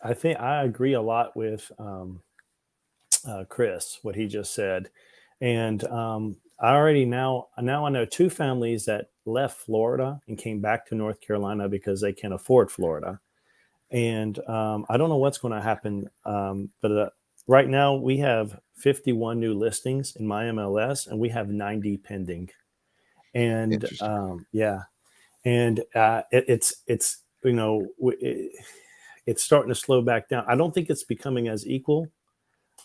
I agree a lot with Chris, what he just said. And I already now I know 2 families that left Florida and came back to North Carolina because they can afford Florida. And I don't know what's going to happen, but right now we have 51 new listings in my MLS, and we have 90 pending. And it's you know, it's starting to slow back down. I don't think it's becoming as equal.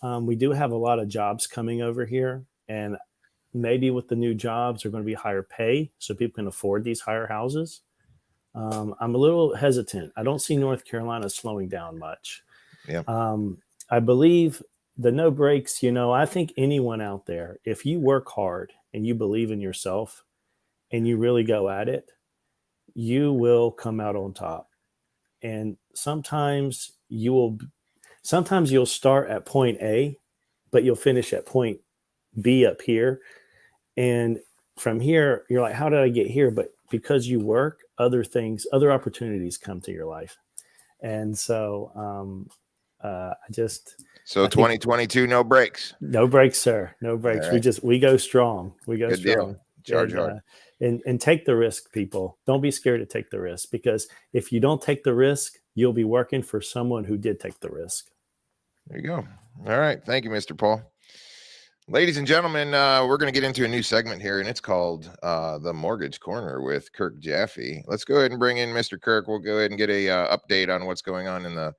We do have a lot of jobs coming over here, and maybe with the new jobs, they're going to be higher pay, so people can afford these higher houses. I'm a little hesitant. I don't see North Carolina slowing down much. Yeah. I believe the no breaks, you know, I think anyone out there, if you work hard and you believe in yourself and you really go at it, you will come out on top. And sometimes you'll start at point A, but you'll finish at point B up here. And from here, you're like, how did I get here? But because you work, other opportunities come to your life. And so So 2022, no breaks. No breaks, sir. No breaks. Right. We go strong. We go Good strong. Deal. Charge hard. And take the risk, people. Don't be scared to take the risk, because if you don't take the risk, you'll be working for someone who did take the risk. There you go. All right. Thank you, Mr. Paul. Ladies and gentlemen, we're going to get into a new segment here, and it's called The Mortgage Corner with Kirk Jaffe. Let's go ahead and bring in Mr. Kirk. We'll go ahead and get a update on what's going on in the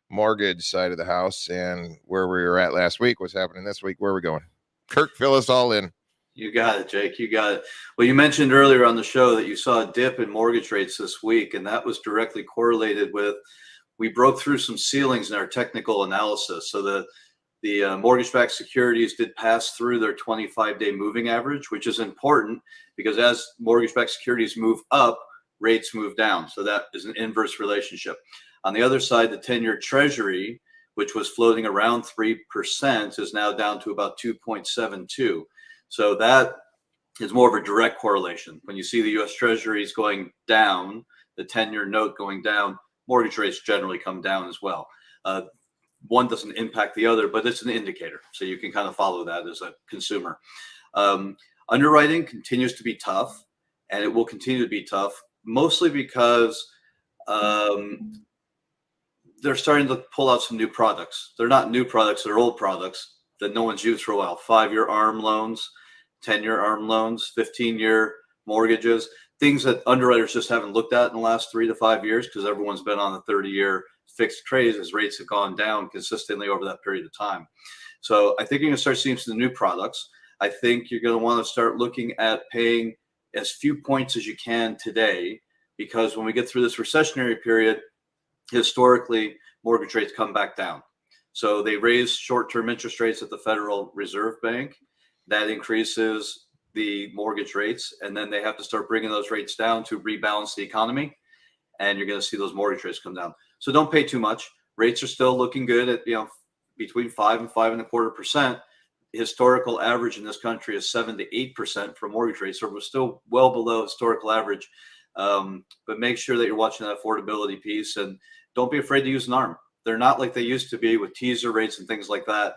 mortgage side of the house and where we were at last week, what's happening this week, where are we going? Kirk, fill us all in. You got it, Jake. You got it. Well, you mentioned earlier on the show that you saw a dip in mortgage rates this week, and that was directly correlated with, we broke through some ceilings in our technical analysis. So the mortgage-backed securities did pass through their 25-day moving average, which is important because as mortgage-backed securities move up, rates move down. So that is an inverse relationship. On the other side, the 10-year Treasury, which was floating around 3%, is now down to about 2.72. So that is more of a direct correlation. When you see the U.S. Treasuries going down, the 10-year note going down, mortgage rates generally come down as well. One doesn't impact the other, but it's an indicator. So you can kind of follow that as a consumer. Underwriting continues to be tough, and it will continue to be tough, mostly because they're starting to pull out some new products. They're not new products, they're old products that no one's used for a while. 5-year ARM loans, 10-year ARM loans, 15-year mortgages, things that underwriters just haven't looked at in the last 3 to 5 years because everyone's been on the 30-year fixed craze as rates have gone down consistently over that period of time. So I think you're going to start seeing some new products. I think you're going to want to start looking at paying as few points as you can today, because when we get through this recessionary period, historically, mortgage rates come back down. So they raise short-term interest rates at the Federal Reserve Bank. That increases the mortgage rates, and then they have to start bringing those rates down to rebalance the economy, and you're going to see those mortgage rates come down. So don't pay too much. Rates are still looking good at, between 5 and 5.25%. Historical average in this country is 7 to 8% for mortgage rates, so we're still well below historical average. But make sure that you're watching that affordability piece, and don't be afraid to use an ARM. They're not like they used to be with teaser rates and things like that.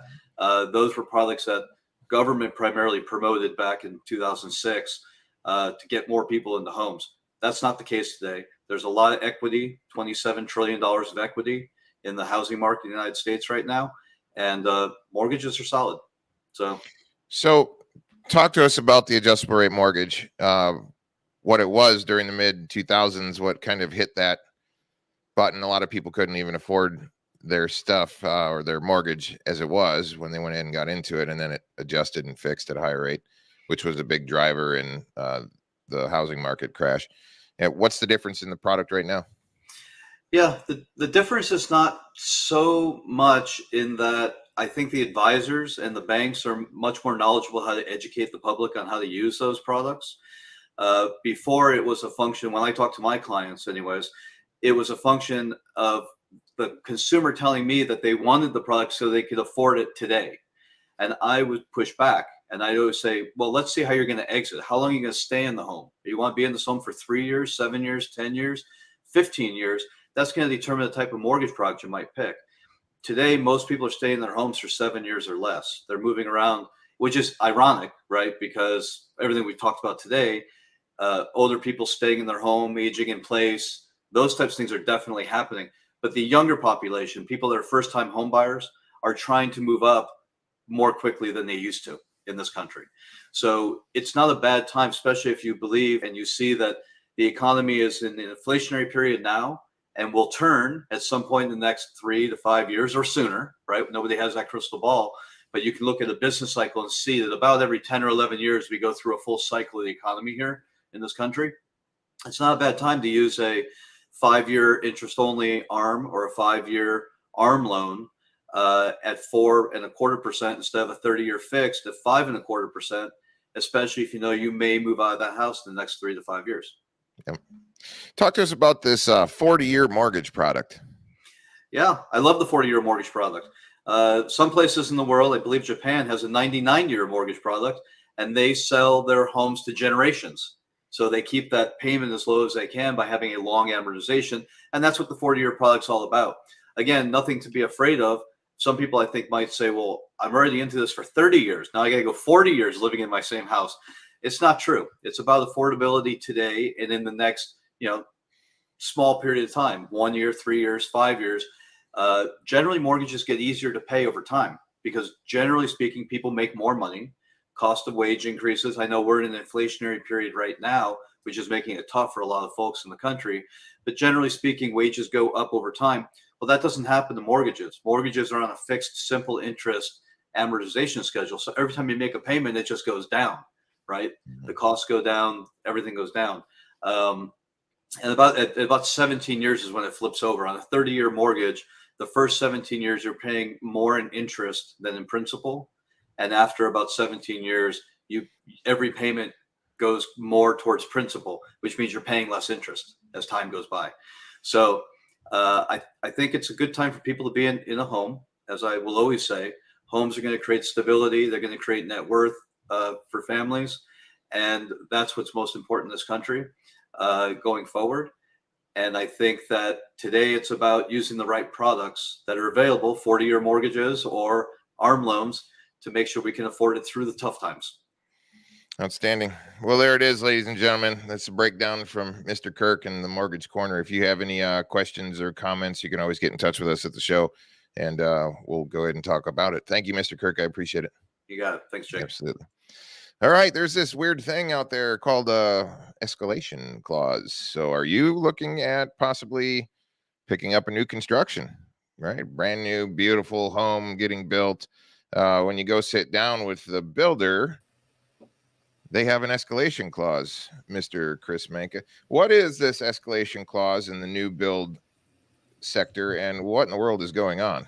Those were products that government primarily promoted back in 2006 to get more people into homes. That's not the case today. There's a lot of equity, $27 trillion of equity in the housing market in the United States right now, and mortgages are solid. So talk to us about the adjustable rate mortgage, what it was during the mid 2000s, what kind of hit that button. A lot of people couldn't even afford their stuff or their mortgage as it was when they went in and got into it, and then it adjusted and fixed at a higher rate, which was a big driver in the housing market crash. And what's the difference in the product right now? Yeah, the difference is not so much in that I think the advisors and the banks are much more knowledgeable how to educate the public on how to use those products. Before, it was a function, when I talk to my clients anyways, it was a function of the consumer telling me that they wanted the product so they could afford it today. And I would push back. And I always say, well, let's see how you're going to exit. How long are you going to stay in the home? You want to be in this home for 3 years, 7 years, 10 years, 15 years. That's going to determine the type of mortgage product you might pick. Today, most people are staying in their homes for 7 years or less. They're moving around, which is ironic, right? Because everything we've talked about today, older people staying in their home, aging in place, those types of things are definitely happening. But the younger population, people that are first-time home buyers, are trying to move up more quickly than they used to in this country. So it's not a bad time, especially if you believe and you see that the economy is in an inflationary period now and will turn at some point in the next 3 to 5 years or sooner, right? Nobody has that crystal ball, but you can look at a business cycle and see that about every 10 or 11 years, we go through a full cycle of the economy here in this country. It's not a bad time to use a 5-year interest-only ARM or a 5-year ARM loan at 4.25% instead of a 30-year fixed at 5.25%, especially if you know you may move out of that house in the next 3 to 5 years. Yep. Talk to us about this 40-year mortgage product. Yeah, I love the 40-year mortgage product. Some places in the world, I believe Japan has a 99-year mortgage product, and they sell their homes to generations. So they keep that payment as low as they can by having a long amortization. And that's what the 40-year product's all about. Again, nothing to be afraid of. Some people, I think, might say, well, I'm already into this for 30 years. Now I got to go 40 years living in my same house. It's not true. It's about affordability today and in the next, small period of time, 1 year, 3 years, 5 years. Generally, mortgages get easier to pay over time because generally speaking, people make more money. Cost of wage increases. I know we're in an inflationary period right now, which is making it tough for a lot of folks in the country. But generally speaking, wages go up over time. Well, that doesn't happen to mortgages. Mortgages are on a fixed, simple interest amortization schedule. So every time you make a payment, it just goes down, right? The costs go down, everything goes down. And about 17 years is when it flips over. On a 30-year mortgage, the first 17 years, you're paying more in interest than in principal. And after about 17 years, every payment goes more towards principal, which means you're paying less interest as time goes by. So I think it's a good time for people to be in a home. As I will always say, homes are going to create stability. They're going to create net worth for families. And that's what's most important in this country going forward. And I think that today it's about using the right products that are available, 40-year mortgages or ARM loans, to make sure we can afford it through the tough times. Outstanding. Well, there it is, ladies and gentlemen. That's a breakdown from Mr. Kirk in the Mortgage Corner. If you have any questions or comments, you can always get in touch with us at the show, and we'll go ahead and talk about it. Thank you, Mr. Kirk. I appreciate it. You got it. Thanks, Jake. Absolutely. All right. There's this weird thing out there called escalation clause. So are you looking at possibly picking up a new construction, right? Brand new, beautiful home getting built. When you go sit down with the builder, they have an escalation clause, Mr. Chris Manka. What is this escalation clause in the new build sector, and what in the world is going on?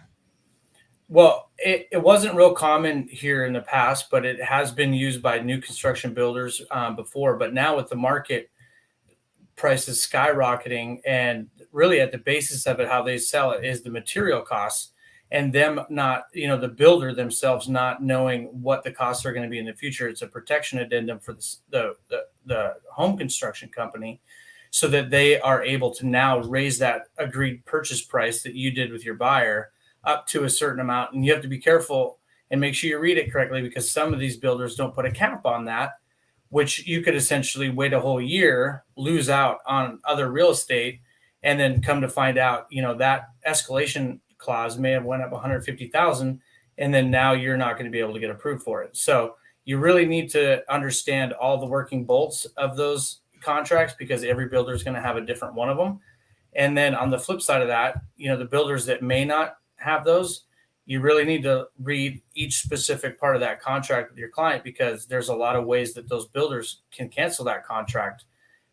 Well, it wasn't real common here in the past, but it has been used by new construction builders before. But now with the market prices skyrocketing, and really at the basis of it, how they sell it is the material costs, and them not, the builder themselves not knowing what the costs are going to be in the future. It's a protection addendum for the home construction company, so that they are able to now raise that agreed purchase price that you did with your buyer up to a certain amount. And you have to be careful and make sure you read it correctly, because some of these builders don't put a cap on that, which you could essentially wait a whole year, lose out on other real estate, and then come to find out, that escalation clause may have went up 150,000, and then now you're not going to be able to get approved for it. So you really need to understand all the working bolts of those contracts, because every builder is going to have a different one of them. And then on the flip side of that, the builders that may not have those, you really need to read each specific part of that contract with your client, because there's a lot of ways that those builders can cancel that contract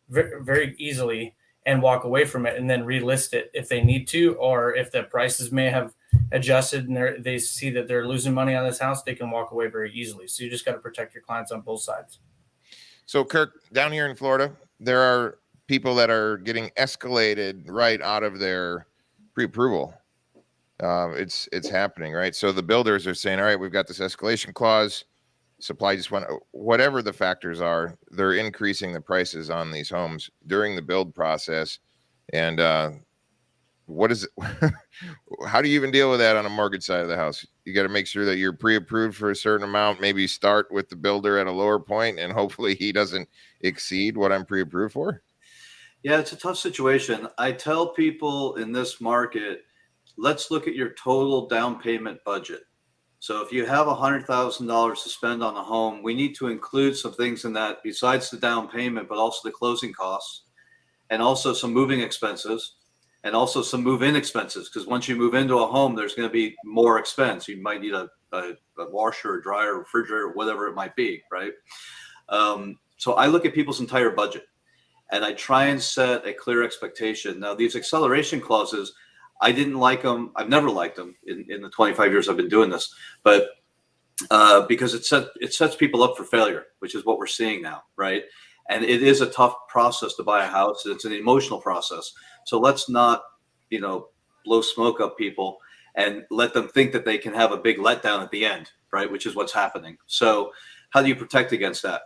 very, very easily and walk away from it, and then relist it if they need to, or if the prices may have adjusted and they see that they're losing money on this house, they can walk away very easily. So you just got to protect your clients on both sides. So Kirk, down here in Florida, there are people that are getting escalated right out of their pre-approval. It's happening, right? So the builders are saying, all right, we've got this escalation clause. Supply just went, whatever the factors are, they're increasing the prices on these homes during the build process. And what is it? How do you even deal with that on a mortgage side of the house? You got to make sure that you're pre-approved for a certain amount, maybe start with the builder at a lower point, and hopefully he doesn't exceed what I'm pre-approved for. Yeah, it's a tough situation. I tell people in this market, let's look at your total down payment budget. So if you have $100,000 to spend on a home, we need to include some things in that besides the down payment, but also the closing costs, and also some moving expenses, and also some move-in expenses. Because once you move into a home, there's going to be more expense. You might need a washer, a dryer, refrigerator, whatever it might be, right? So I look at people's entire budget, and I try and set a clear expectation. Now, these acceleration clauses, I didn't like them. I've never liked them in the 25 years I've been doing this, but because it sets people up for failure, which is what we're seeing now, right? And it is a tough process to buy a house. It's an emotional process. So let's not, blow smoke up people and let them think that they can have a big letdown at the end, right? Which is what's happening. So how do you protect against that?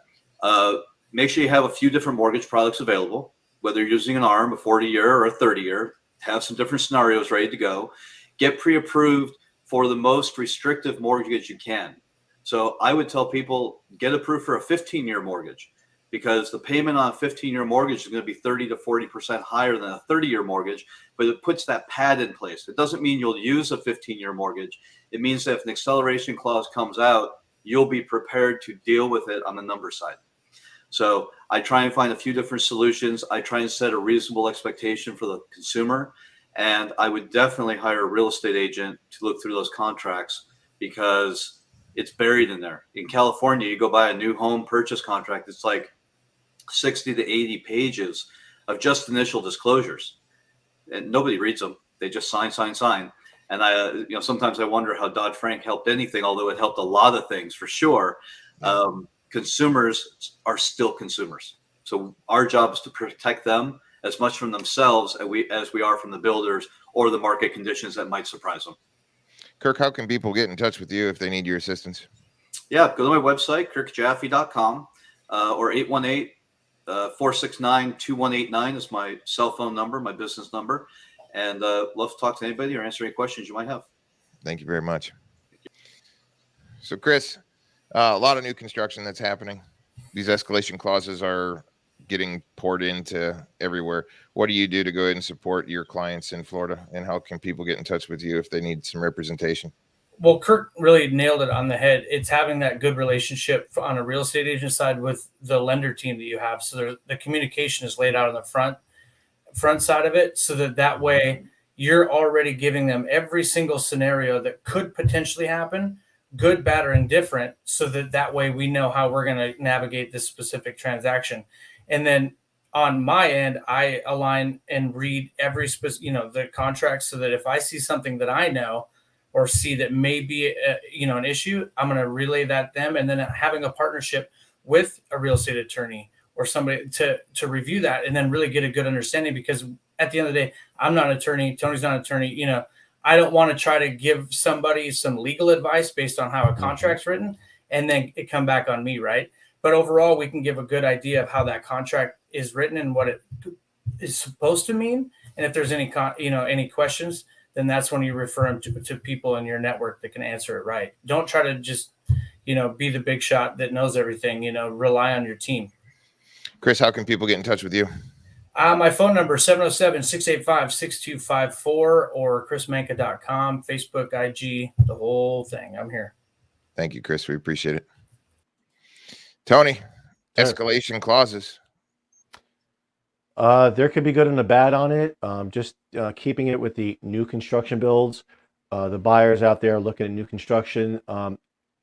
Make sure you have a few different mortgage products available, whether you're using an ARM, a 40-year or a 30-year. Have some different scenarios ready to go. Get pre-approved for the most restrictive mortgage you can. So I would tell people, get approved for a 15-year mortgage, because the payment on a 15-year mortgage is going to be 30 to 40% higher than a 30-year mortgage, but it puts that pad in place. It doesn't mean you'll use a 15-year mortgage. It means that if an acceleration clause comes out, you'll be prepared to deal with it on the number side. So I try and find a few different solutions. I try and set a reasonable expectation for the consumer. And I would definitely hire a real estate agent to look through those contracts, because it's buried in there. In California, you go buy a new home purchase contract, it's like 60 to 80 pages of just initial disclosures. And nobody reads them. They just sign. And sometimes I wonder how Dodd-Frank helped anything, although it helped a lot of things for sure. Consumers are still consumers. So our job is to protect them as much from themselves as we are from the builders or the market conditions that might surprise them. Kirk, how can people get in touch with you if they need your assistance? Yeah, go to my website, kirkjaffe.com, or 818-469-2189 is my cell phone number, my business number. And love to talk to anybody or answer any questions you might have. Thank you very much. So, Chris, a lot of new construction that's happening. These escalation clauses are getting poured into everywhere. What do you do to go ahead and support your clients in Florida? And how can people get in touch with you if they need some representation? Well, Kirk really nailed it on the head. It's having that good relationship on a real estate agent side with the lender team that you have. So the communication is laid out on the front side of it, so that way you're already giving them every single scenario that could potentially happen, good, bad, or indifferent, so that way we know how we're going to navigate this specific transaction. And then on my end, I align and read every the contract, so that if I see something that I know or see that may be an issue, I'm going to relay that to them, and then having a partnership with a real estate attorney or somebody to review that, and then really get a good understanding. Because at the end of the day, I'm not an attorney, Tony's not an attorney. I don't want to try to give somebody some legal advice based on how a contract's written and then it come back on me, right? But overall, we can give a good idea of how that contract is written and what it is supposed to mean. And if there's any questions, then that's when you refer them to people in your network that can answer it right. Don't try to just, be the big shot that knows everything. Rely on your team. Chris, how can people get in touch with you? My phone number is 707-685-6254 or chrismanka.com, Facebook, IG, the whole thing. I'm here. Thank you, Chris. We appreciate it. Tony, escalation clauses. There could be good and a bad on it. Just keeping it with the new construction builds. The buyers out there looking at new construction.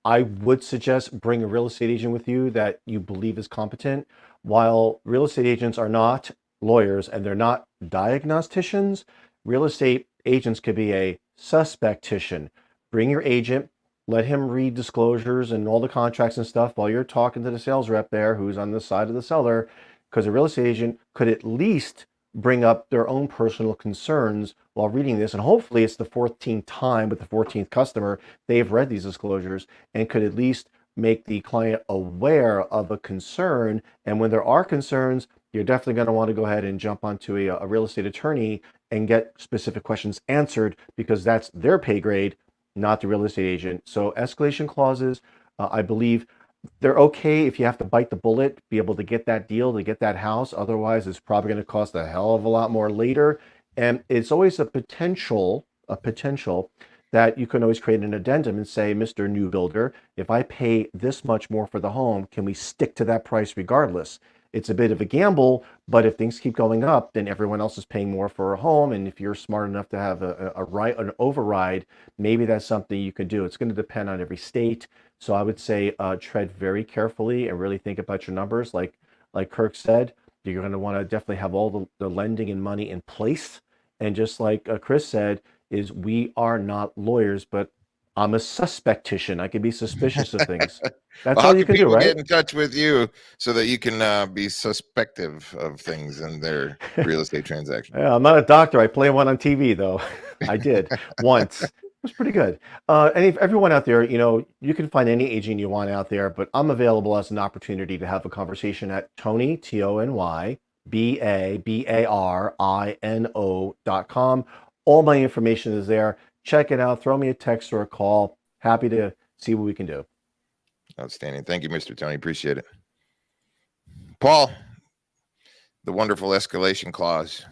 I would suggest bring a real estate agent with you that you believe is competent. While real estate agents are not lawyers and they're not diagnosticians, real estate agents could be a suspectician. Bring your agent, let him read disclosures and all the contracts and stuff while you're talking to the sales rep there who's on the side of the seller, because a real estate agent could at least bring up their own personal concerns while reading this. And hopefully it's the 14th time with the 14th customer they've read these disclosures and could at least make the client aware of a concern. And when there are concerns, you're definitely going to want to go ahead and jump onto a real estate attorney and get specific questions answered, because that's their pay grade, not the real estate agent. So escalation clauses, I believe they're okay if you have to bite the bullet, be able to get that deal, to get that house. Otherwise, it's probably going to cost a hell of a lot more later. And it's always a potential that you can always create an addendum and say, Mr. New Builder, if I pay this much more for the home, can we stick to that price regardless? It's a bit of a gamble, but if things keep going up, then everyone else is paying more for a home. And if you're smart enough to have an override, maybe that's something you can do. It's going to depend on every state. So I would say tread very carefully and really think about your numbers. Like Kirk said, you're going to want to definitely have all the lending and money in place. And just like Chris said, is we are not lawyers, but I'm a suspectician. I can be suspicious of things. That's all you can do, right? Get in touch with you so that you can be suspective of things in their real estate transaction. Yeah, I'm not a doctor. I play one on TV though. I did once. It was pretty good. And if everyone out there, you can find any agent you want out there, but I'm available as an opportunity to have a conversation at Tony, TonyBarino.com. All my information is there. Check it out. Throw me a text or a call. Happy to see what we can do. Outstanding. Thank you, Mr. Tony. Appreciate it. Paul, the wonderful escalation clause.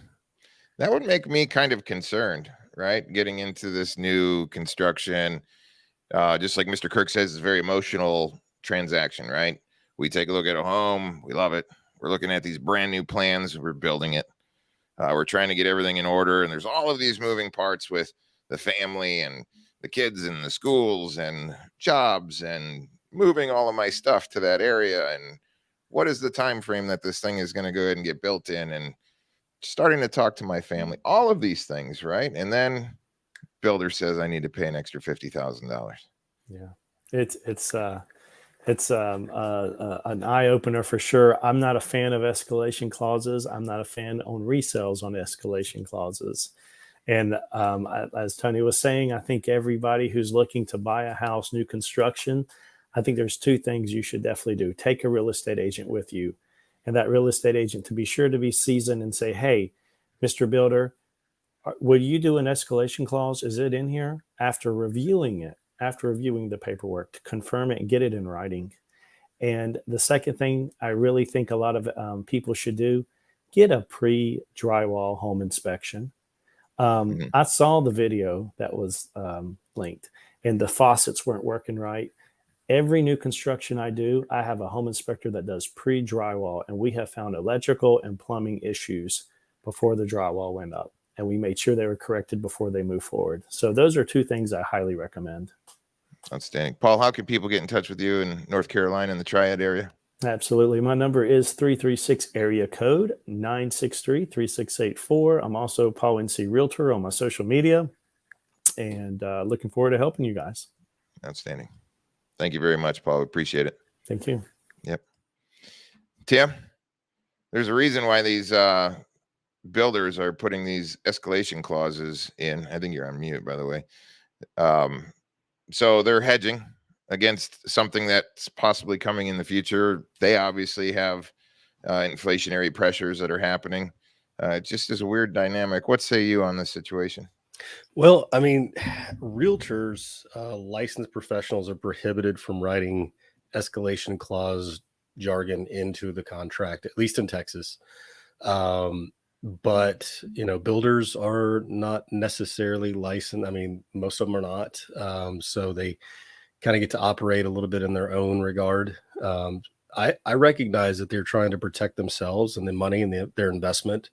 That would make me kind of concerned, right? Getting into this new construction, just like Mr. Kirk says, it's a very emotional transaction, right? We take a look at a home. We love it. We're looking at these brand new plans. We're building it. We're trying to get everything in order. And there's all of these moving parts with the family and the kids and the schools and jobs and moving all of my stuff to that area. And what is the time frame that this thing is going to go ahead and get built in? And starting to talk to my family, all of these things, right? And then builder says I need to pay an extra $50,000. Yeah, it's an eye opener for sure. I'm not a fan of escalation clauses. I'm not a fan on resales on escalation clauses. And as Tony was saying, I think everybody who's looking to buy a house, new construction, I think there's two things you should definitely do. Take a real estate agent with you, and that real estate agent to be sure to be seasoned and say, hey, Mr. Builder, will you do an escalation clause? Is it in here? After reviewing it, after reviewing the paperwork, to confirm it and get it in writing. And the second thing I really think a lot of people should do, get a pre-drywall home inspection. I saw the video that was linked, and the faucets weren't working right. Every new construction I do, I have a home inspector that does pre-drywall, and we have found electrical and plumbing issues before the drywall went up, and we made sure they were corrected before they move forward. So those are two things I highly recommend. Outstanding. Paul, how can people get in touch with you in North Carolina in the Triad area? Absolutely. My number is 336 area code 963-3684. I'm also Paul NC Realtor on my social media, and looking forward to helping you guys. Outstanding. Thank you very much, Paul. Appreciate it. Thank you. Yep. Tim, there's a reason why these builders are putting these escalation clauses in. I think you're on mute, by the way. So they're hedging against something that's possibly coming in the future. They obviously have inflationary pressures that are happening. It just is a weird dynamic. What say you on this situation? Well, I mean, realtors, licensed professionals are prohibited from writing escalation clause jargon into the contract, at least in Texas. But builders are not necessarily licensed. I mean, most of them are not. So they kind of get to operate a little bit in their own regard. I recognize that they're trying to protect themselves and the money and their investment.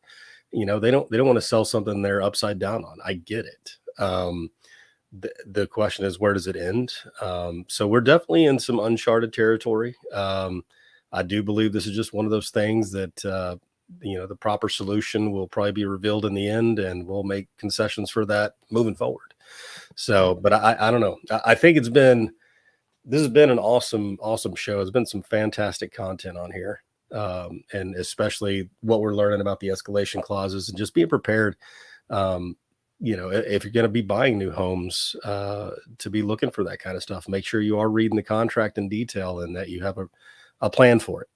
They don't want to sell something they're upside down on. I get it. The question is, where does it end? So we're definitely in some uncharted territory. I do believe this is just one of those things that, the proper solution will probably be revealed in the end, and we'll make concessions for that moving forward. So, but I don't know. I think this has been an awesome show. It's been some fantastic content on here. And especially what we're learning about the escalation clauses and just being prepared. If you're going to be buying new homes, to be looking for that kind of stuff, make sure you are reading the contract in detail and that you have a plan for it.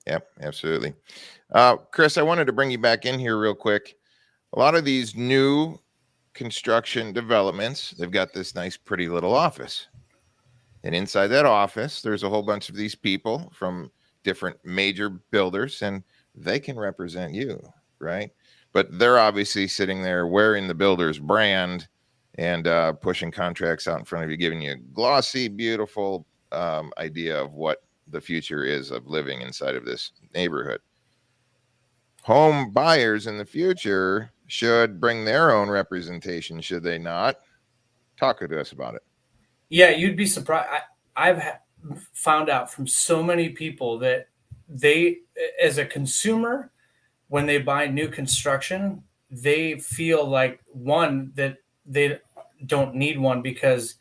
Yep, absolutely. Chris, I wanted to bring you back in here real quick. A lot of these new construction developments, they've got this nice, pretty little office. And inside that office, there's a whole bunch of these people from different major builders, and they can represent you, right? But they're obviously sitting there wearing the builder's brand and pushing contracts out in front of you, giving you a glossy, beautiful idea of what the future is of living inside of this neighborhood. Home buyers in the future should bring their own representation, should they not? Talk to us about it. Yeah, you'd be surprised. I've found out from so many people that they, as a consumer, when they buy new construction, they feel like, one, that they don't need one because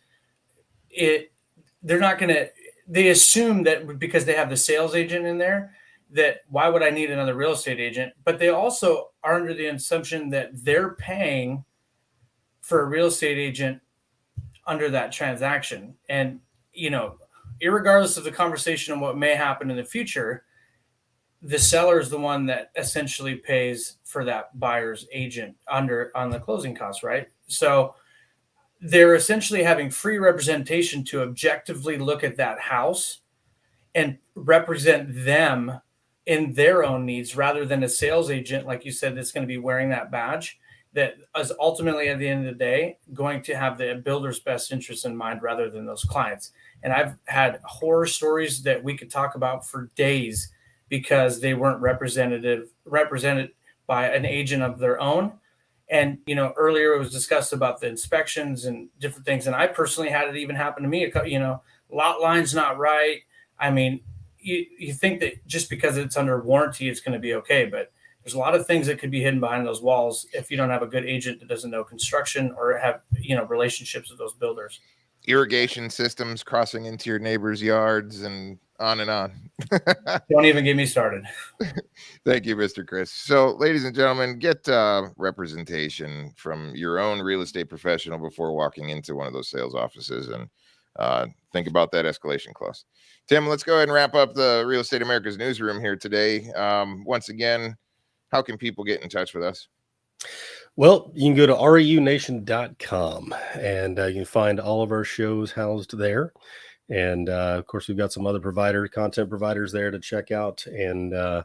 they're not going to, they assume that because they have the sales agent in there, that why would I need another real estate agent? But they also are under the assumption that they're paying for a real estate agent under that transaction. And, irregardless of the conversation and what may happen in the future, the seller is the one that essentially pays for that buyer's agent on the closing costs, right? So they're essentially having free representation to objectively look at that house and represent them in their own needs rather than a sales agent, like you said, that's going to be wearing that badge that is ultimately at the end of the day going to have the builder's best interests in mind rather than those clients. And I've had horror stories that we could talk about for days because they weren't represented by an agent of their own. And, earlier it was discussed about the inspections and different things. And I personally had it even happen to me, lot line's not right. I mean, you think that just because it's under warranty, it's going to be okay. But there's a lot of things that could be hidden behind those walls if you don't have a good agent that doesn't know construction or have, relationships with those builders. Irrigation systems crossing into your neighbors' yards and on and on. Don't even get me started. Thank you, Mr. Chris. So, ladies and gentlemen, get representation from your own real estate professional before walking into one of those sales offices, and think about that escalation clause. Tim, let's go ahead and wrap up the Real Estate America's newsroom here today. Once again, how can people get in touch with us? Well, you can go to reunation.com and you can find all of our shows housed there. And of course, we've got some other content providers there to check out and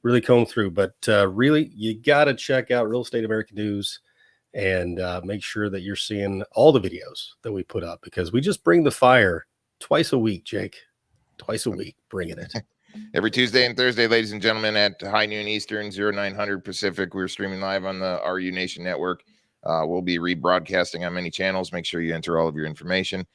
really comb through. But really, you got to check out Real Estate America News and make sure that you're seeing all the videos that we put up, because we just bring the fire twice a week, Jake. Twice a week, bringing it. Every Tuesday and Thursday, ladies and gentlemen, at high noon Eastern, 0900 Pacific. We're streaming live on the RU Nation Network. We'll be rebroadcasting on many channels. Make sure you enter all of your information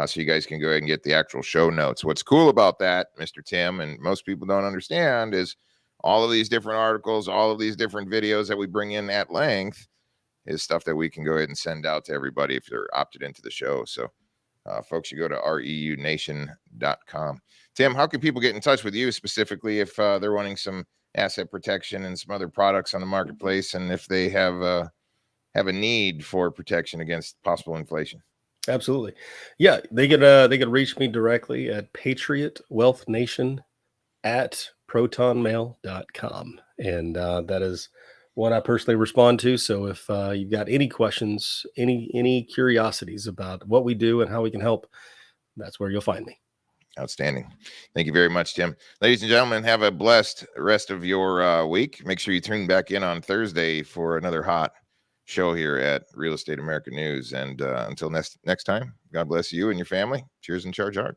so you guys can go ahead and get the actual show notes. What's cool about that, Mr. Tim, and most people don't understand, is all of these different articles, all of these different videos that we bring in at length is stuff that we can go ahead and send out to everybody if they're opted into the show. So, folks, you go to reunation.com. Tim, how can people get in touch with you specifically if they're wanting some asset protection and some other products on the marketplace, and if they have a need for protection against possible inflation? Absolutely. Yeah, they could reach me directly at patriotwealthnation@protonmail.com. And that is one I personally respond to. So if you've got any questions, any curiosities about what we do and how we can help, that's where you'll find me. Outstanding. Thank you very much, Tim. Ladies and gentlemen, have a blessed rest of your week. Make sure you tune back in on Thursday for another hot show here at Real Estate America News. And until next time, God bless you and your family. Cheers and charge hard.